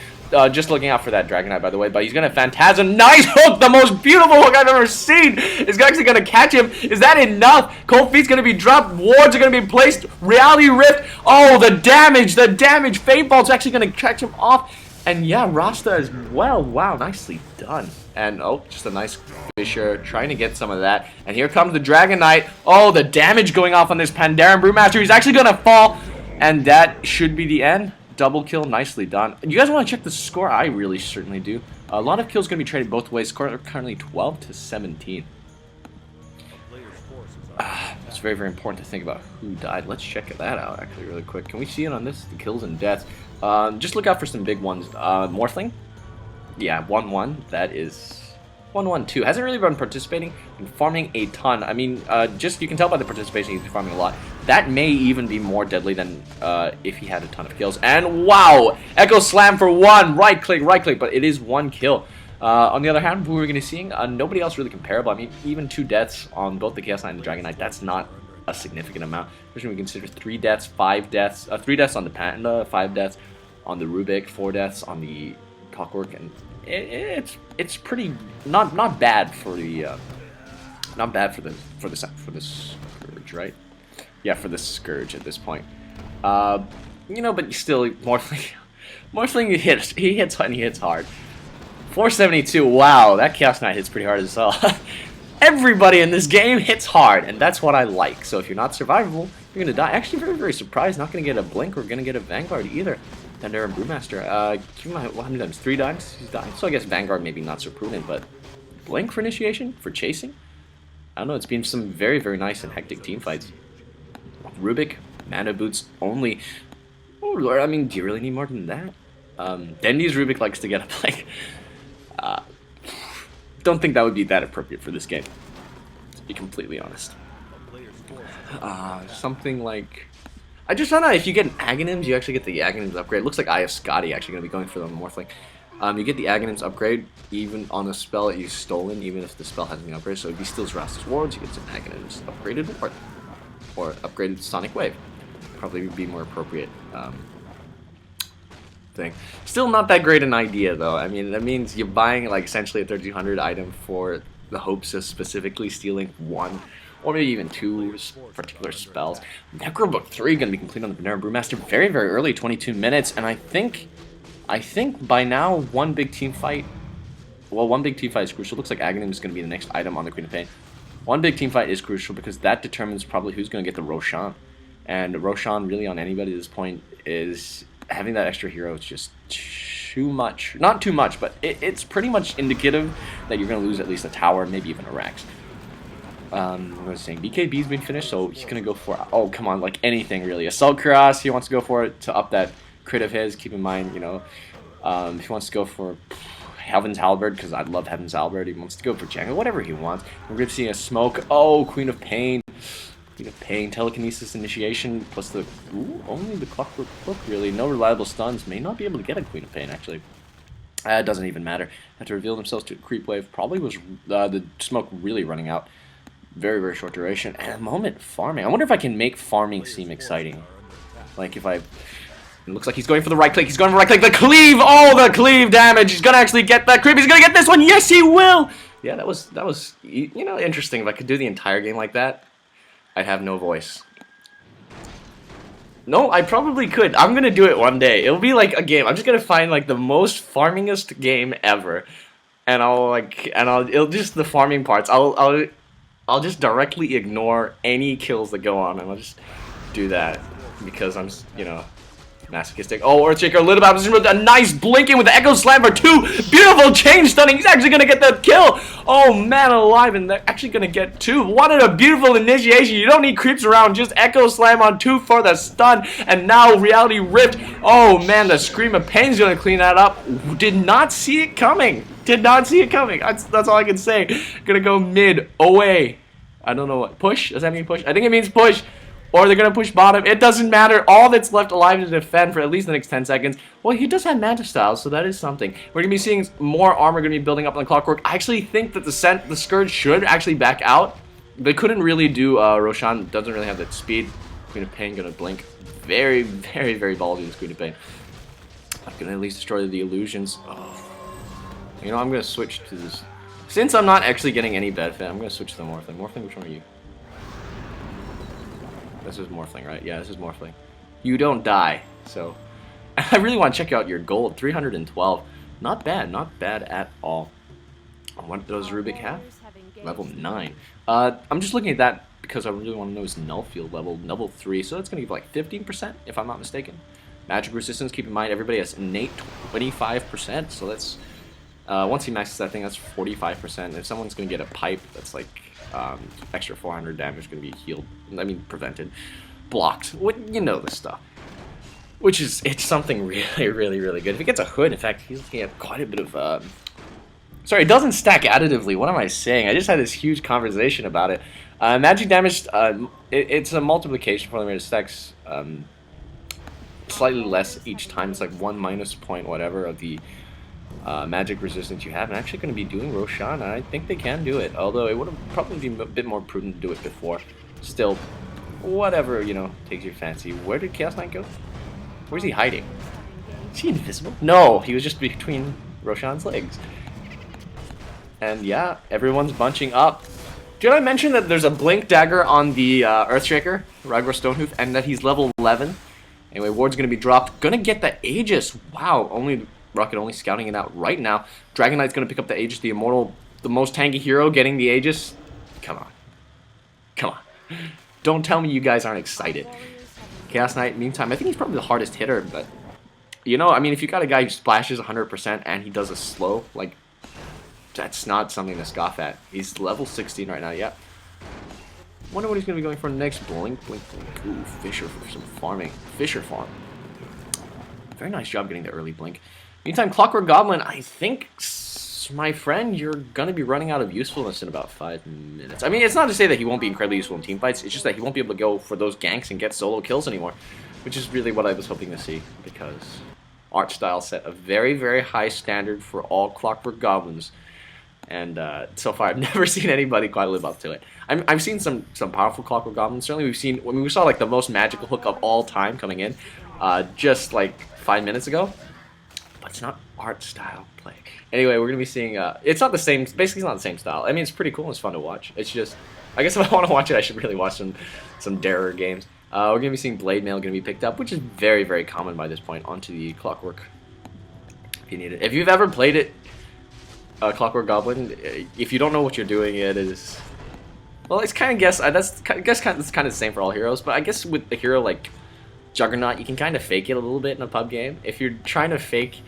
just looking out for that Dragon Knight, by the way. But he's going to Phantasm. Nice hook! The most beautiful hook I've ever seen! Is actually going to catch him. Is that enough? Cold Feet's going to be dropped. Wards are going to be placed. Reality Rift. Oh, the damage! The damage! Fade Ball's actually going to catch him off. And yeah, Rasta as well. Wow, nicely done. And oh, just a nice Fisher trying to get some of that. And here comes the Dragon Knight. Oh, the damage going off on this Pandaren Brewmaster. He's actually going to fall. And that should be the end. Double kill, nicely done. You guys want to check the score? I really certainly do. A lot of kills going to be traded both ways. Score currently 12-17. It's very, very important to think about who died. Let's check that out actually really quick. Can we see it on this? The kills and deaths. Just look out for some big ones. Morphling? Yeah, 1-1. That is 1-1-2. Hasn't really been participating in farming a ton. I mean, just you can tell by the participation he's farming a lot. That may even be more deadly than if he had a ton of kills. And wow! Echo Slam for 1. Right click, but it is 1 kill. On the other hand, we're going to be seeing nobody else really comparable. I mean, even 2 deaths on both the Chaos Knight and the Dragon Knight, that's not a significant amount. Especially when we consider 3 deaths, 5 deaths, 3 deaths on the Panda, 5 deaths on the Rubik, 4 deaths on the Clockwork, and it's pretty not bad for the Scourge, right? Yeah, for the Scourge at this point. You know, but still, Morphling he hits and he hits hard. 472. Wow, that Chaos Knight hits pretty hard as well. Everybody in this game hits hard, and that's what I like. So if you're not survivable, you're gonna die. Actually, very, very surprised. Not gonna get a Blink or gonna get a Vanguard either. Pandaren Brewmaster. Keep in mind, how many times? 3 times he's died. So I guess Vanguard maybe not so prudent, but Blink for initiation, for chasing. I don't know. It's been some very, very nice and hectic team fights. Rubik, mana boots only. Oh Lord, I mean, do you really need more than that? Dendy's Rubik likes to get a Blink. Don't think that would be that appropriate for this game, to be completely honest. Something like... I just don't know, if you get an Aghanims, you actually get the Aghanims upgrade. It looks like I have Scotty actually going to be going for the Morphling. You get the Aghanims upgrade even on a spell that you've stolen, even if the spell hasn't been upgraded. So if he steals Rasta's Wards, you get some Aghanims upgraded Ward. Or upgraded Sonic Wave. Probably would be more appropriate thing. Still not that great an idea though. I mean, that means you're buying like essentially a 1300 item for the hopes of specifically stealing 1 or maybe even 2 particular spells. Necrobook 3 going to be complete on the Pandaren Brewmaster very, very early, 22 minutes, and I think by now one big team fight is crucial. Looks like Aghanim is going to be the next item on the Queen of Pain. One big team fight is crucial because that determines probably who's going to get the Roshan, and Roshan really on anybody at this point is... Having that extra hero is just too much. Not too much, but it's pretty much indicative that you're going to lose at least a tower, maybe even a Rax. I was saying, BKB's been finished, so he's going to go for, oh, come on, like anything really. Assault Cuirass, he wants to go for it to up that crit of his. Keep in mind, you know, if he wants to go for Heaven's Halberd, because I love Heaven's Halberd, he wants to go for Django, whatever he wants. We're going to see a Smoke. Oh, Queen of Pain. Queen of Pain, Telekinesis Initiation, plus the... Ooh, only the Clockwork Book, really. No reliable stuns. May not be able to get a Queen of Pain, actually. It doesn't even matter. Have to reveal themselves to a creep wave. Probably was the smoke really running out. Very, very short duration. And at the moment, farming. I wonder if I can make farming seem exciting. Like if I... It looks like he's going for the right click. He's going for the right click. The cleave! Oh, the cleave damage! He's going to actually get that creep. He's going to get this one! Yes, he will! Yeah, that was, you know, interesting. If I could do the entire game like that, I'd have no voice. No, I probably could. I'm gonna do it one day. It'll be like a game. I'm just gonna find like the most farmingest game ever, and it'll just the farming parts. I'll just directly ignore any kills that go on, and I'll just do that because I'm, you know, masochistic. Oh, Earthshaker, a little bit, a nice blinking with the Echo Slam for 2. Beautiful chain stunning. He's actually gonna get the kill. Oh man, alive, and they're actually gonna get 2. What a beautiful initiation. You don't need creeps around. Just Echo Slam on 2 for the stun, and now Reality Rift. Oh man, the Scream of Pain's gonna clean that up. Did not see it coming. Did not see it coming. That's all I can say. Gonna go mid away. I don't know what push. Does that mean push? I think it means push. Or they're going to push bottom. It doesn't matter. All that's left alive to defend for at least the next 10 seconds. Well, he does have Manta Style, so that is something. We're going to be seeing more armor going to be building up on the Clockwork. I actually think that the Scourge should actually back out. They couldn't really do... Roshan doesn't really have that speed. Queen of Pain going to blink. Very, very, very ballsy, this Queen of Pain. I can at least destroy the illusions. Oh. You know, I'm gonna switch to this. Since I'm not actually getting any benefit, I'm gonna switch to the Morphling. Morphling, which one are you? This is Morphling, right? Yeah, this is Morphling. You don't die, so... I really want to check out your gold, 312. Not bad at all. What does Rubik have? Level 9. I'm just looking at that because I really want to know his null field level 3, so that's going to give like 15%, if I'm not mistaken. Magic resistance, keep in mind, everybody has innate 25%, so that's... once he maxes that thing, that's 45%. If someone's going to get a pipe, that's like extra 400 damage going to be healed. I mean, prevented. Blocked. You know this stuff. Which is, it's something really good. If he gets a hood, in fact, he's looking at quite a bit of... Sorry, it doesn't stack additively. What am I saying? I just had this huge conversation about it. Magic damage, it's a multiplication formula. It stacks slightly less each time. It's like 1 minus point whatever of the magic resistance you have. I'm actually going to be doing Roshan, and I think they can do it. Although it would have probably been a bit more prudent to do it before. Still, whatever, you know, takes your fancy. Where did Chaos Knight go? Where's he hiding? Is he invisible? No, he was just between Roshan's legs. And yeah, everyone's bunching up. Did I mention that there's a blink dagger on the Earthshaker, Ragor Stonehoof, and that he's level 11? Anyway, ward's gonna be dropped. Gonna get the Aegis. Wow, Rocket only scouting it out right now. Dragon Knight's gonna pick up the Aegis, the immortal, the most tanky hero getting the Aegis. Come on. Come on. Don't tell me you guys aren't excited. Chaos Knight, meantime, I think he's probably the hardest hitter, but... You know, I mean, if you got a guy who splashes 100% and he does a slow, like... That's not something to scoff at. He's level 16 right now, yep. Wonder what he's going to be going for next. Blink. Ooh, Fisher for some farming. Fisher farm. Very nice job getting the early blink. Meantime, Clockwork Goblin, I think, my friend, you're going to be running out of usefulness in about 5 minutes. I mean, it's not to say that he won't be incredibly useful in team fights. It's just that he won't be able to go for those ganks and get solo kills anymore. Which is really what I was hoping to see. Because art style set a very high standard for all Clockwork Goblins. And so far, I've never seen anybody quite live up to it. I've seen some powerful Clockwork Goblins. Certainly, we've seen when we saw like the most magical hook of all time coming in, just like 5 minutes ago. But it's not art style play. Anyway, we're gonna be seeing. It's not the same. Basically, it's not the same style. I mean, it's pretty cool and it's fun to watch. It's just, I guess if I want to watch it, I should really watch some Darer games. We're gonna be seeing Blade Mail gonna be picked up, which is very common by this point, onto the Clockwork. If you need it, if you've ever played it. Clockwork Goblin, if you don't know what you're doing, it is... Well, it's kind of it's kind of the same for all heroes, but I guess with a hero like Juggernaut, you can kind of fake it a little bit in a pub game. If you're trying to fake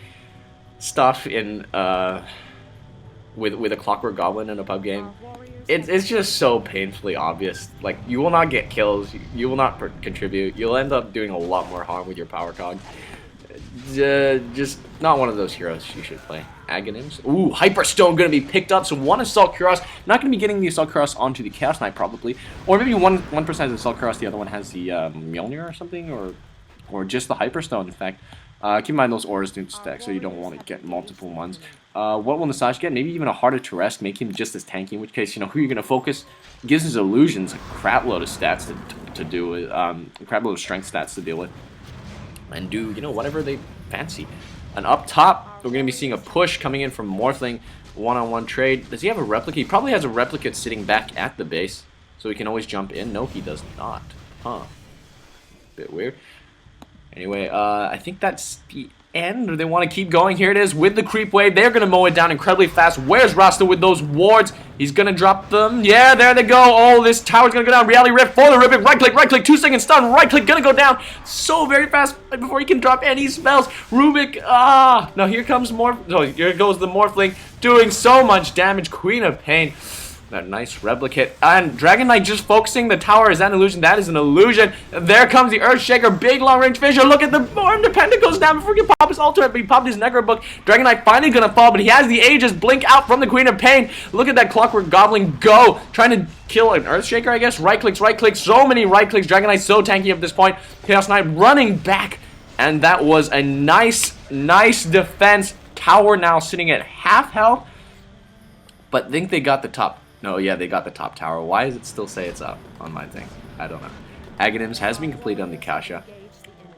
stuff in with a Clockwork Goblin in a pub game, it's just so painfully obvious. Like, you will not get kills, you will not contribute, you'll end up doing a lot more harm with your power cog. Just not one of those heroes you should play. Aghanim's. Ooh, Hyperstone going to be picked up. So one Assault Cuirass. Not going to be getting the Assault Cuirass onto the Chaos Knight probably. Or maybe one person has the Assault Cuirass, the other one has the Mjolnir or something. Or just the Hyperstone, in fact. Keep in mind those auras don't stack, so you don't want to get multiple ones. What will Nasaj get? Maybe even a Heart of Terresk, make him just as tanky, in which case, you know, who you're going to focus gives his illusions a crap load of stats to do with, a crap load of strength stats to deal with. And do, you know, whatever they fancy. And up top, we're going to be seeing a push coming in from Morphling. One-on-one trade. Does he have a replicate? He probably has a replicate sitting back at the base. So he can always jump in. No, he does not. Huh. Bit weird. Anyway, I think that's the end. Or they want to keep going. Here it is with the creep wave. They're going to mow it down incredibly fast. Where's Rasta with those wards? He's going to drop them. Yeah, there they go. Oh, this tower's going to go down. Reality Rift for the Rubik. Right click, 2 second stun. Right click, going to go down so very fast before he can drop any spells. Rubik, now here comes here goes the Morphling doing so much damage. Queen of Pain. That nice replicate. And Dragon Knight just focusing the tower. Is that an illusion? That is an illusion. There comes the Earthshaker. Big long range Fisher. Look at the Form Dependent goes down before he can pop his ultimate. But he popped his Necro Book. Dragon Knight finally gonna fall, but he has the Aegis blink out from the Queen of Pain. Look at that Clockwork Goblin go. Trying to kill an Earthshaker, I guess. Right clicks. So many right clicks. Dragon Knight's so tanky at this point. Chaos Knight running back. And that was a nice defense. Tower now sitting at half health. But think they got the top. No, yeah, they got the top tower. Why does it still say it's up on my thing? I don't know. Aghanim's has been completed on the Kasha.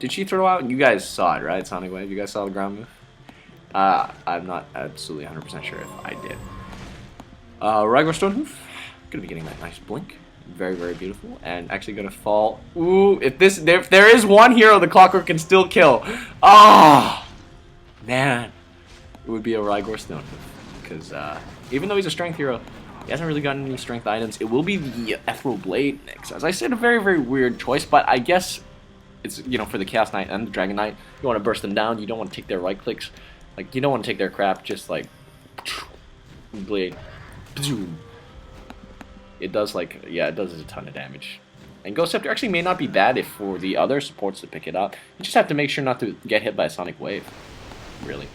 Did she throw out? You guys saw it, right? Sonic Wave. You guys saw the ground move? I'm not absolutely 100% sure if I did. Rygor Stone Hoof. Gonna be getting that nice blink. Very, very beautiful. And actually gonna fall. Ooh, if there is one hero the Clockwork can still kill. Oh, man. It would be a Rygor Stone Hoof. Because even though he's a strength hero, he hasn't really gotten any strength items. It will be the Ethereal Blade next. As I said, a very, very weird choice, but I guess it's, you know, for the Chaos Knight and the Dragon Knight, you want to burst them down. You don't want to take their right clicks. Like, you don't want to take their crap. Just like Blade. It does, like, yeah, it does a ton of damage. And Ghost Scepter actually may not be bad if for the other supports to pick it up. You just have to make sure not to get hit by a Sonic Wave. Really.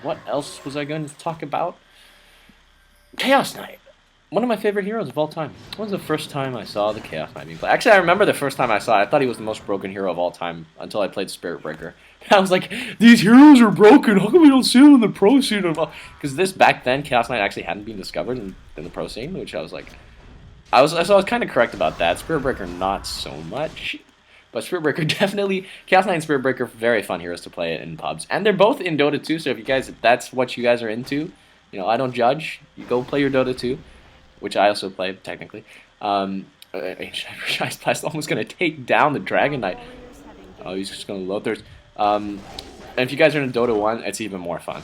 What else was I going to talk about? Chaos Knight. One of my favorite heroes of all time. When was the first time I saw the Chaos Knight being played? Actually, I remember the first time I saw it. I thought he was the most broken hero of all time until I played Spirit Breaker. I was like, these heroes are broken. How come we don't see them in the pro scene? Because this back then, Chaos Knight actually hadn't been discovered in the pro scene, which I was like, I was kind of correct about that. Spirit Breaker, not so much. But Spirit Breaker definitely, Chaos Knight and Spirit Breaker, very fun heroes to play in pubs. And they're both in Dota 2, so if that's what you guys are into, you know, I don't judge. You go play your Dota 2. Which I also play, technically. Ancient Ice Blast almost going to take down the Dragon Knight. Oh, he's just going to load theirs. And if you guys are in Dota 1, it's even more fun.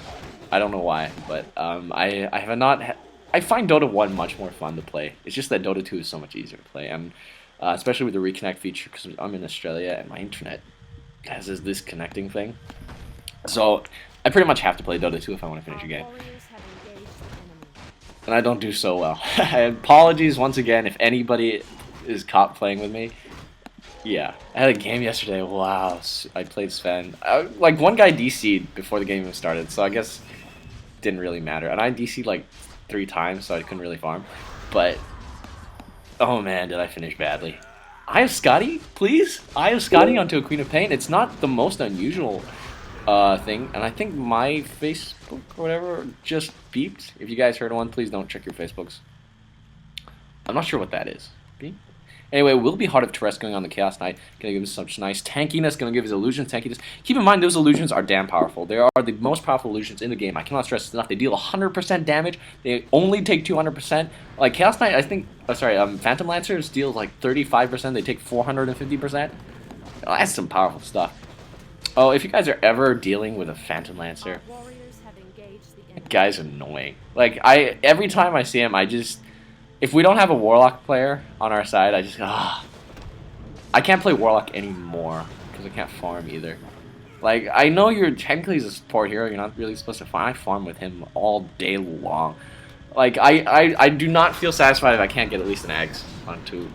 I don't know why, but I find Dota 1 much more fun to play. It's just that Dota 2 is so much easier to play. And especially with the reconnect feature, because I'm in Australia and my internet has this connecting thing. So I pretty much have to play Dota 2 if I want to finish a game. And I don't do so well. Apologies once again if anybody is caught playing with me. Yeah, I had a game yesterday. Wow, I played Sven. Like, one guy DC'd before the game even started, so I guess it didn't really matter. And I DC'd like 3 times, so I couldn't really farm. But, oh man, did I finish badly. I have Scotty, please? I have Scotty onto a Queen of Pain. It's not the most unusual thing, and I think my Facebook or whatever just beeped. If you guys heard one, please don't check your Facebooks. I'm not sure what that is. Beep? Anyway, will be Heart of Terrest going on the Chaos Knight. Gonna give him such nice tankiness, gonna give his illusions tankiness. Keep in mind, those illusions are damn powerful. They are the most powerful illusions in the game. I cannot stress this enough. They deal 100% damage. They only take 200%. Like, Chaos Knight, I think, Phantom Lancers deal like 35%. They take 450%. Oh, that's some powerful stuff. Oh, if you guys are ever dealing with a Phantom Lancer, that guy's annoying. Like, every time I see him, if we don't have a Warlock player on our side, I just go, I can't play Warlock anymore, because I can't farm either. Like, I know you're technically a support hero, you're not really supposed to farm. I farm with him all day long. Like, I do not feel satisfied if I can't get at least an Eggs onto.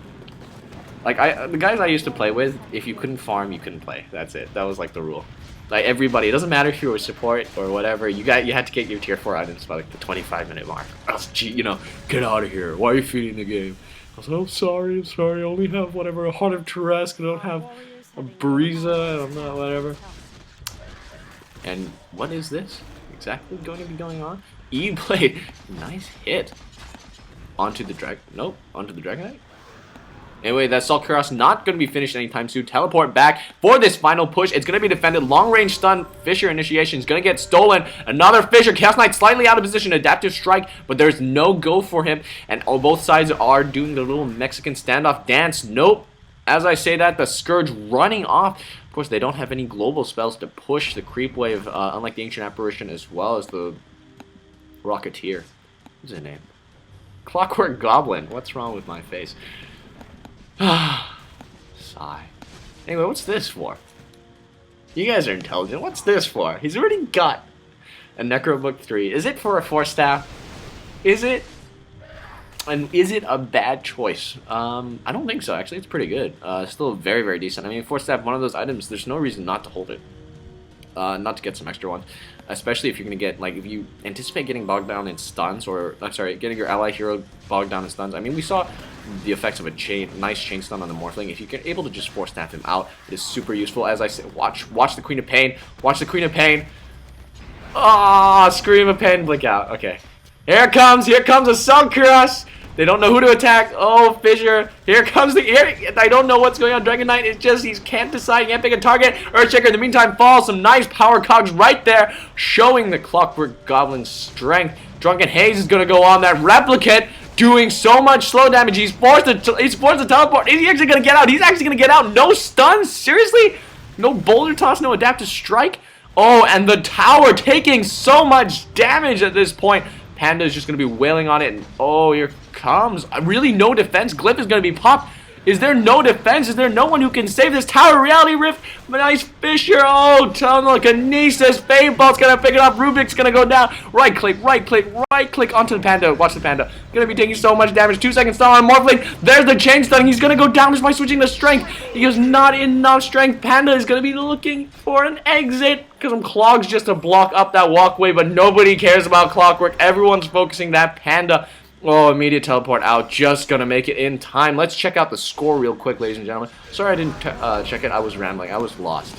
Like, the guys I used to play with, if you couldn't farm, you couldn't play. That's it. That was like the rule. Like, everybody, it doesn't matter if you were support or whatever, you had to get your tier 4 items by like the 25-minute mark. I was, you know, get out of here. Why are you feeding the game? I was like, I'm sorry, I only have whatever, a Heart of Terrest, I don't have a Breeza, I'm not whatever. And what is this exactly going to be going on? E-Blade, nice hit. Onto the onto the Dragon Knight. Anyway, that Salt Kuros not going to be finished anytime soon. Teleport back for this final push. It's going to be defended. Long-range stun. Fissure initiation is going to get stolen. Another Fissure. Chaos Knight slightly out of position. Adaptive strike, but there's no go for him. And both sides are doing the little Mexican standoff dance. Nope. As I say that, the Scourge running off. Of course, they don't have any global spells to push the creep wave, unlike the Ancient Apparition, as well as the Rocketeer. What's his name? Clockwork Goblin. What's wrong with my face? Sigh. Anyway, what's this for? You guys are intelligent. What's this for? He's already got a Necrobook 3. Is it for a Force Staff? Is it? And is it a bad choice? I don't think so, actually. It's pretty good. Still very, very decent. I mean, Force Staff, one of those items, there's no reason not to hold it. Not to get some extra ones. Especially if you're going to get, like, if you anticipate getting bogged down in stuns, or, I'm sorry, getting your ally hero bogged down in stuns. I mean, we saw the effects of a nice chain stun on the Morphling. If you're able to just Force Staff him out, it is super useful. As I said, watch the Queen of Pain. Watch the Queen of Pain. Ah, Scream of Pain, blink out. Okay. Here it comes a Salt Kuros. They don't know who to attack. Oh, Fisher. Here comes the... I don't know what's going on. Dragon Knight is just... He can't decide. He can't pick a target. Earthshaker in the meantime falls. Some nice power cogs right there. Showing the Clockwork Goblin's strength. Drunken Haze is going to go on that replicant. Doing so much slow damage. He's forced to teleport. Is he actually going to get out? He's actually going to get out. No stuns? Seriously? No boulder toss? No adaptive strike? Oh, and the tower taking so much damage at this point. Panda is just going to be wailing on it. And oh, here comes. Really no defense. Glyph is going to be popped. Is there no defense? Is there no one who can save this tower? Reality Rift. Nice Fisher. Oh, telekinesis. Fadebolt's going to pick it up. Rubik's going to go down. Right click, right click, right click onto the Panda. Watch the Panda. Going to be taking so much damage. 2 seconds stun on Morphling. There's the chain stun. He's going to go down just by switching the strength. He has not enough strength. Panda is going to be looking for an exit. Because some clogs just to block up that walkway. But nobody cares about Clockwork. Everyone's focusing that Panda. Oh, immediate teleport out. Just gonna make it in time. Let's check out the score real quick, ladies and gentlemen. Sorry I didn't check it. I was rambling. I was lost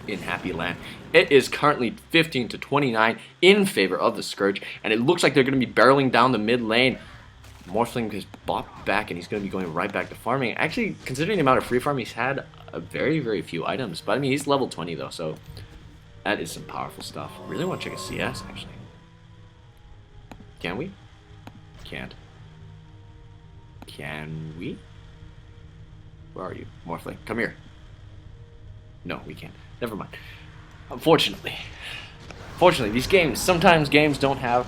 in Happy Land. It is currently 15-29 in favor of the Scourge, and it looks like they're gonna be barreling down the mid lane. Morphling has bopped back, and he's gonna be going right back to farming. Actually, considering the amount of free farm he's had, a very, very few items. But I mean, he's level 20 though, so that is some powerful stuff. Really want to check a CS actually. Can we? Can't. Can we? Where are you? Morphling, come here. No, we can't. Never mind. Unfortunately. Fortunately, these games, sometimes games don't have,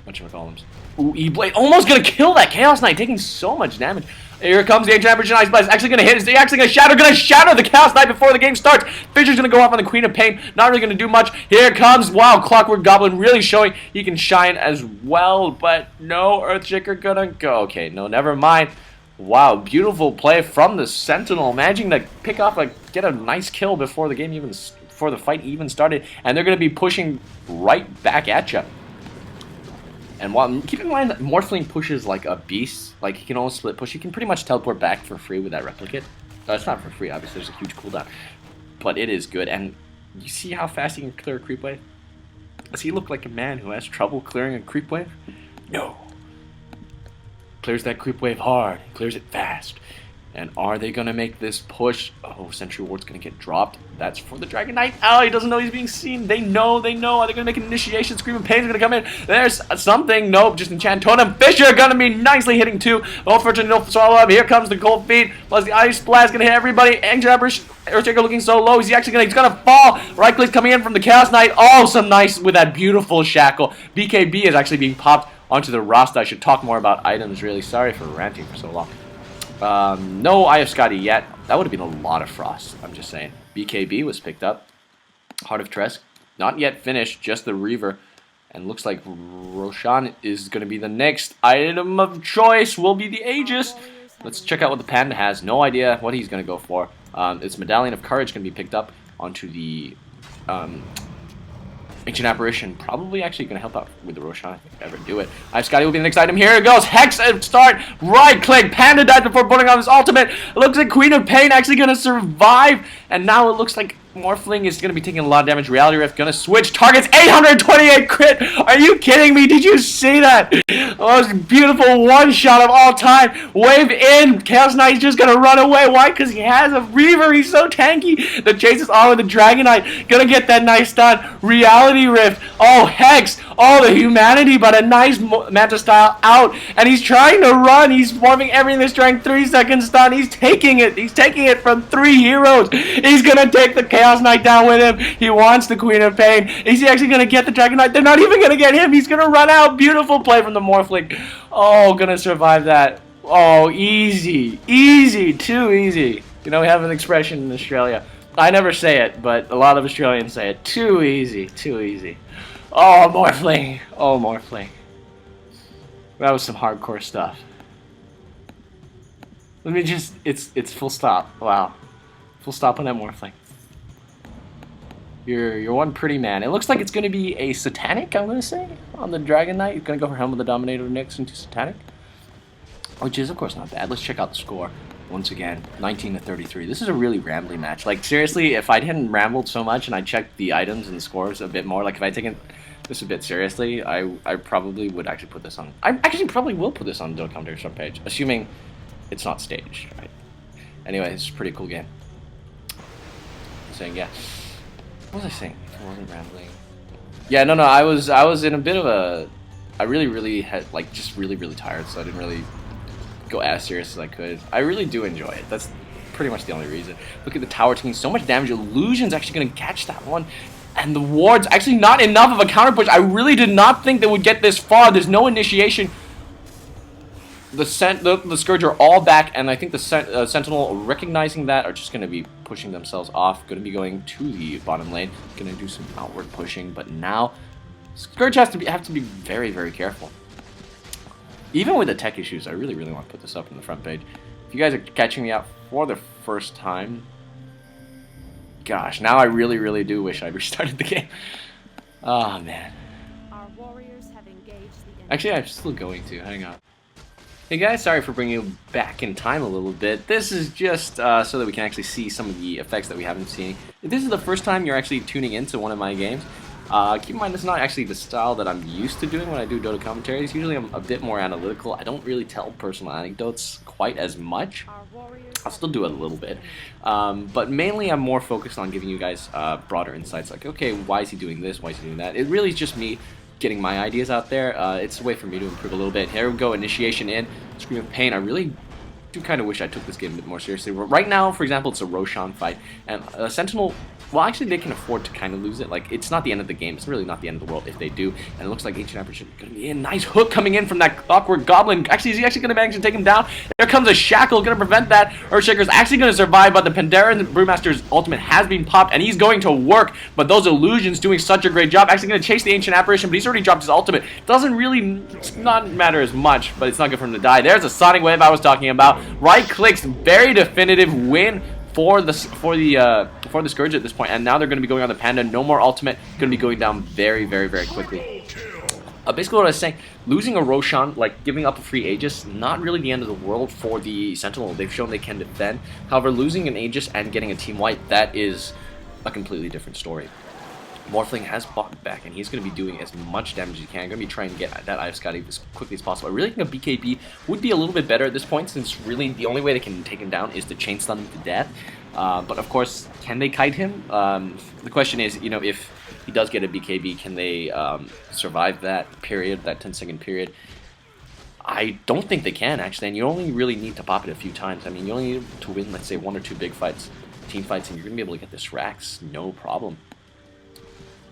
whatchamacallums. Ooh, E-Blade, almost gonna kill that Chaos Knight, taking so much damage. Here comes the Ancient Apparition Ice Blast. Actually gonna hit. Is he actually gonna shatter the Chaos Knight before the game starts? Fisher's gonna go off on the Queen of Pain. Not really gonna do much. Here comes, wow, Clockwork Goblin really showing he can shine as well, but no, Earthshaker gonna go. Okay, no, never mind. Wow, beautiful play from the Sentinel, managing to pick off, get a nice kill before the fight even started, and they're gonna be pushing right back at you. And while, keep in mind that Morphling pushes like a beast, like he can almost split push, he can pretty much teleport back for free with that replicate. It's not for free, obviously, there's a huge cooldown. But it is good, and you see how fast he can clear a creep wave? Does he look like a man who has trouble clearing a creep wave? No. Clears that creep wave hard, clears it fast. And are they going to make this push? Oh, Sentry Ward's going to get dropped. That's for the Dragon Knight. Oh, he doesn't know he's being seen. They know. Are they going to make an initiation? Scream of Pain's going to come in. There's something. Nope, just Enchant Totem. Fisher going to be nicely hitting too. Unfortunately, no swallow up. Here comes the Cold Feet. Plus the Ice Blast going to hit everybody. Ancient Apparition. Earthshaker looking so low. Is he actually going to... He's going to fall. Right click coming in from the Chaos Knight. Oh, some nice with that beautiful shackle. BKB is actually being popped onto the roster. I should talk more about items, really. Sorry for ranting for so long. No Eye of Scotty yet. That would have been a lot of frost, I'm just saying. BKB was picked up. Heart of Tresk, not yet finished, just the Reaver. And looks like Roshan is going to be the next item of choice, will be the Aegis. Let's check out what the Panda has. No idea what he's going to go for. It's Medallion of Courage going to be picked up onto the Ancient Apparition. Probably actually going to help out with the Roshan if I ever do it. Scotty will be the next item. Here it goes. Hex start. Right click. Panda died before putting on his ultimate. It looks like Queen of Pain actually going to survive. And now it looks like Morphling is going to be taking a lot of damage. Reality Rift going to switch. Targets 828 crit. Are you kidding me? Did you see that? Most beautiful one shot of all time. Wave in. Chaos Knight's just going to run away. Why? Because he has a Reaver. He's so tanky. The chase is on with the Dragon Knight. Going to get that nice stun. Reality Rift. Oh, Hex. Oh, the humanity, but a nice Manta style out. And he's trying to run. He's forming everything that's trying 3 seconds stun. He's taking it. He's taking it from 3 heroes. He's going to take the Chaos Knight down with him. He wants the Queen of Pain. Is he actually going to get the Dragon Knight? They're not even going to get him. He's going to run out. Beautiful play from the Morphling. Oh, going to survive that. Oh, easy. Easy. Too easy. You know, we have an expression in Australia. I never say it, but a lot of Australians say it. Too easy. Too easy. Oh, Morphling. Oh, Morphling. That was some hardcore stuff. Let me just... It's full stop. Wow. Full stop on that Morphling. You're one pretty man. It looks like it's going to be a Satanic, I'm going to say, on the Dragon Knight. You're going to go for Helm of the Dominator next into Satanic. Which is, of course, not bad. Let's check out the score. Once again, 19-33. This is a really rambly match. Like, seriously, if I hadn't rambled so much and I checked the items and the scores a bit more, like if I had taken this a bit seriously, I probably would actually put this on. I actually probably will put this on the Dota commentary front page, assuming it's not staged, right? Anyway, it's a pretty cool game. Saying, yeah. What was I saying? I wasn't rambling. Yeah, no, I was in a bit of a. I really had like just really tired, so I didn't really go as serious as I could. I really do enjoy it. That's pretty much the only reason. Look at the tower taking so much damage. Illusion's actually going to catch that one. And the ward's actually not enough of a counter push. I really did not think they would get this far. There's no initiation. The Scourge are all back, and I think the Sentinel, recognizing that, are just going to be pushing themselves off. Going to be going to the bottom lane. Going to do some outward pushing, but now Scourge have to be very careful. Even with the tech issues, I really want to put this up on the front page. If you guys are catching me out for the first time, gosh, now I really do wish I restarted the game. Oh man. Our warriors have engaged the Actually, I'm still going to. Hang on. Hey guys, sorry for bringing you back in time a little bit. This is just so that we can actually see some of the effects that we haven't seen. If this is the first time you're actually tuning into one of my games, keep in mind it's not actually the style that I'm used to doing when I do Dota commentaries. Usually I'm a bit more analytical. I don't really tell personal anecdotes quite as much. I'll still do it a little bit. But mainly I'm more focused on giving you guys broader insights like, okay, why is he doing this? Why is he doing that? It really is just me getting my ideas out there. It's a way for me to improve a little bit. Here we go, initiation in, Scream of Pain. I really do kind of wish I took this game a bit more seriously. Right now, for example, it's a Roshan fight, and Sentinel, well, actually, they can afford to kind of lose it. Like, it's not the end of the game. It's really not the end of the world if they do. And it looks like Ancient Apparition is going to be in. Nice hook coming in from that Clockwork Goblin. Actually, is he actually going to manage to take him down? There comes a Shackle, going to prevent that. Earthshaker's actually going to survive, but the Pandaren Brewmaster's ultimate has been popped, and he's going to work. But those illusions doing such a great job. Actually going to chase the Ancient Apparition, but he's already dropped his ultimate. Doesn't really not matter as much, but it's not good for him to die. There's a Sonic Wave I was talking about. Right clicks, very definitive win for the Scourge at this point, and now they're going to be going on the Panda. No more ultimate. Going to be going down very quickly. Basically what I was saying, losing a Roshan, like giving up a free Aegis, not really the end of the world for the Sentinel. They've shown they can defend. However, losing an Aegis and getting a team wipe, that is a completely different story. Morphling has bought back, and he's going to be doing as much damage as he can. Going to be trying to get that Ice Scotty as quickly as possible. I really think a BKB would be a little bit better at this point, since really the only way they can take him down is to chain stun him to death. But of course, can they kite him? The question is, you know, if he does get a BKB, can they survive that period, that 10-second period? I don't think they can, actually, and you only really need to pop it a few times. I mean, you only need to win, let's say, 1 or 2 big fights, team fights, and you're going to be able to get this Rax, no problem.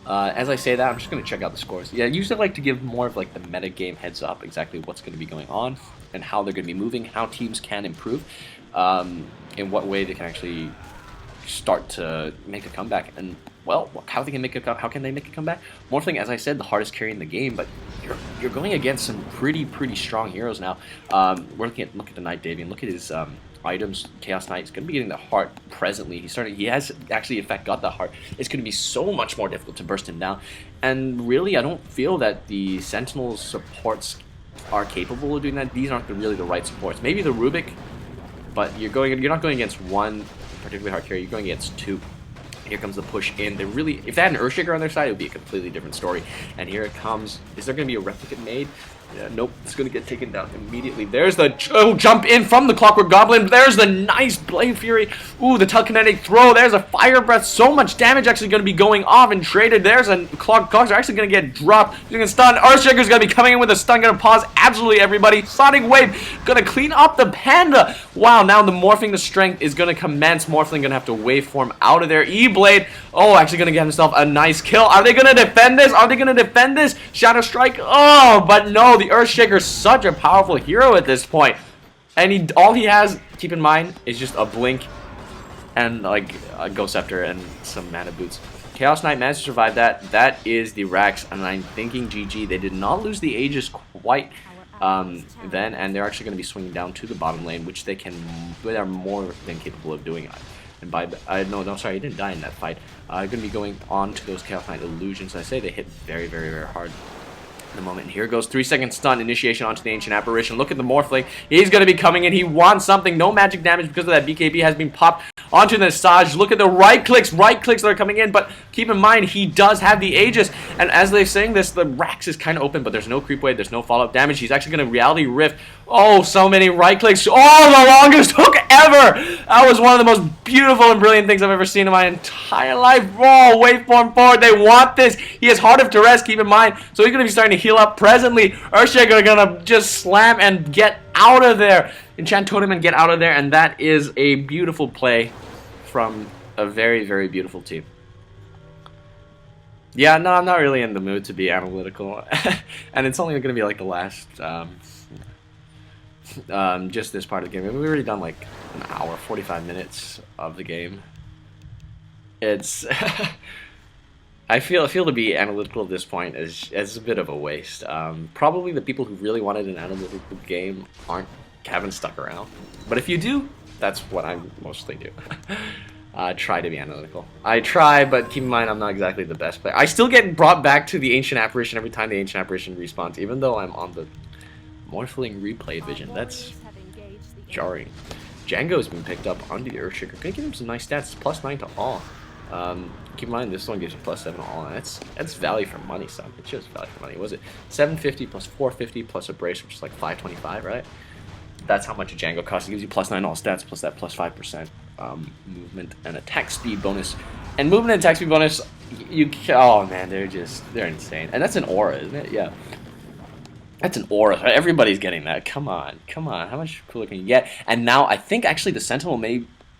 As I say that, I'm just going to check out the scores. Yeah, I usually like to give more of like the meta game heads up, exactly what's going to be going on, and how they're going to be moving, how teams can improve, in what way they can actually start to make a comeback, and well, how they can make how can they make a comeback? Morphling, as I said, the hardest carry in the game, but you're going against some pretty strong heroes now. Look at the Knight Davian. Look at his items. Chaos Knight is going to be getting the heart presently. He has actually in fact got the heart. It's going to be so much more difficult to burst him down, and really I don't feel that the Sentinel supports are capable of doing that. These aren't really the right supports. Maybe the Rubik, but you're not going against one particularly hard carry. You're going against 2. Here comes the push in. They really, if they had an Earthshaker on their side, it would be a completely different story. And here it comes. Is there going to be a replicate made? Nope, it's going to get taken down immediately. There's the jump in from the Clockwork Goblin. There's the nice Blade Fury. Ooh, the telekinetic throw. There's a Fire Breath. So much damage actually going to be going off and traded. There's a Clogs are actually going to get dropped. He's going to stun. Earthshaker's going to be coming in with a stun. Going to pause absolutely everybody. Sonic Wave going to clean up the Panda. Wow, now the Morphing the Strength is going to commence. Morphling going to have to waveform out of there. E-Blade. Oh, actually going to get himself a nice kill. Are they going to defend this? Are they going to defend this? Shadow Strike. Oh, but no. The Earthshaker's such a powerful hero at this point. And all he has, keep in mind, is just a blink and like a Ghost Scepter and some mana boots. Chaos Knight managed to survive that. That is the Rax, and I'm thinking GG. They did not lose the Aegis quite then, and they're actually going to be swinging down to the bottom lane, which they are more than capable of doing. And no, sorry, he didn't die in that fight. Going to be going on to those Chaos Knight illusions. I say they hit very hard. The moment. Here goes 3-second stun initiation onto the Ancient Apparition. Look at the Morphling. He's going to be coming in. He wants something. No magic damage because of that BKB has been popped onto the Saj. Look at the right clicks that are coming in, but keep in mind, he does have the Aegis, and as they're saying this, the Rax is kind of open, but there's no creep wave, there's no follow-up damage. He's actually going to reality rift. Oh, so many right clicks. Oh, the longest hook ever! That was one of the most beautiful and brilliant things I've ever seen in my entire life. Oh, waveform forward, they want this. He has Heart of Duress, keep in mind, so he's going to be starting to heal up presently. Earthshaker are going to just slam and get out of there. Enchant Totem and get out of there, and that is a beautiful play from a very, very beautiful team. Yeah, no, I'm not really in the mood to be analytical, and it's only going to be like the last, just this part of the game. We've already done like an hour, 45 minutes of the game. It's, I feel to be analytical at this point is a bit of a waste. Probably the people who really wanted an analytical game haven't stuck around, but if you do, that's what I mostly do. Try to be analytical. I try, but keep in mind I'm not exactly the best player. I still get brought back to the Ancient Apparition every time the Ancient Apparition respawns, even though I'm on the Morphling replay vision. That's jarring. Django's been picked up on the Earthshaker. Gonna give him some nice stats. +9 to all. Keep in mind this one gives you +7 to all, and that's value for money, son. It's just value for money. Was it 750 plus 450 plus a brace, which is like 525, right? That's how much a Django costs. It gives you +9 all stats plus that +5% movement and attack speed bonus. And movement and attack speed bonus, oh man, they're insane. And that's an aura, isn't it? Yeah. That's an aura. Everybody's getting that. Come on. How much cooler can you get? And now I think actually the Sentinel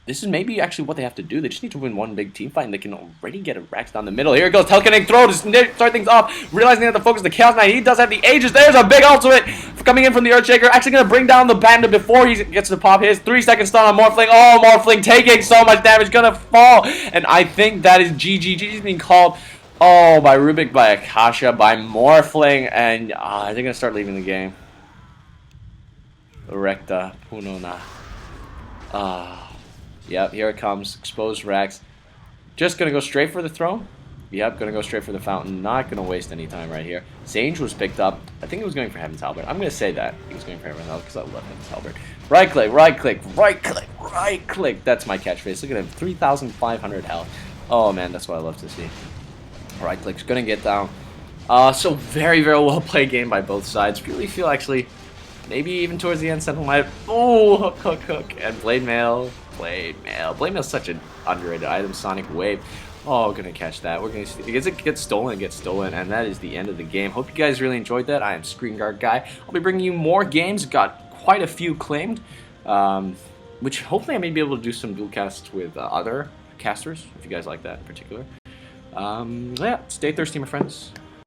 this is maybe actually what they have to do. They just need to win one big team fight, and they can already get a Rax down the middle. Here it goes, telekinetic throw to start things off. Realizing they have to focus the Chaos Knight. He does have the Aegis. There's a big ultimate coming in from the Earthshaker. Actually going to bring down the Panda before he gets to pop his 3-second stun on Morphling. Oh, Morphling taking so much damage, gonna fall. And I think that is GG. GG's being called, oh, by Rubik, by Akasha, by Morphling, and they're going to start leaving the game. Recta, Punona. Yep, here it comes. Exposed Rax. Just going to go straight for the throne. Yep, going to go straight for the fountain. Not going to waste any time right here. Sage was picked up. I think he was going for Heaven's Halberd. I'm going to say that. He was going for Heaven's Halberd because I love Heaven's Halberd. Right click, right click, right click, right click. That's my catchphrase. Look at him. 3,500 health. Oh, man, that's what I love to see. Right click's going to get down. So very, very well played game by both sides. Really feel actually maybe even towards the end Sentinel might. Oh, hook. And Blade Mail. Blade Mail's such an underrated item. Sonic Wave. Oh, gonna catch that. We're gonna see. It gets stolen, and that is the end of the game. Hope you guys really enjoyed that. I am ScreenguardGuy. I'll be bringing you more games. Got quite a few claimed, which hopefully I may be able to do some dual casts with other casters, if you guys like that in particular. Yeah, stay thirsty, my friends.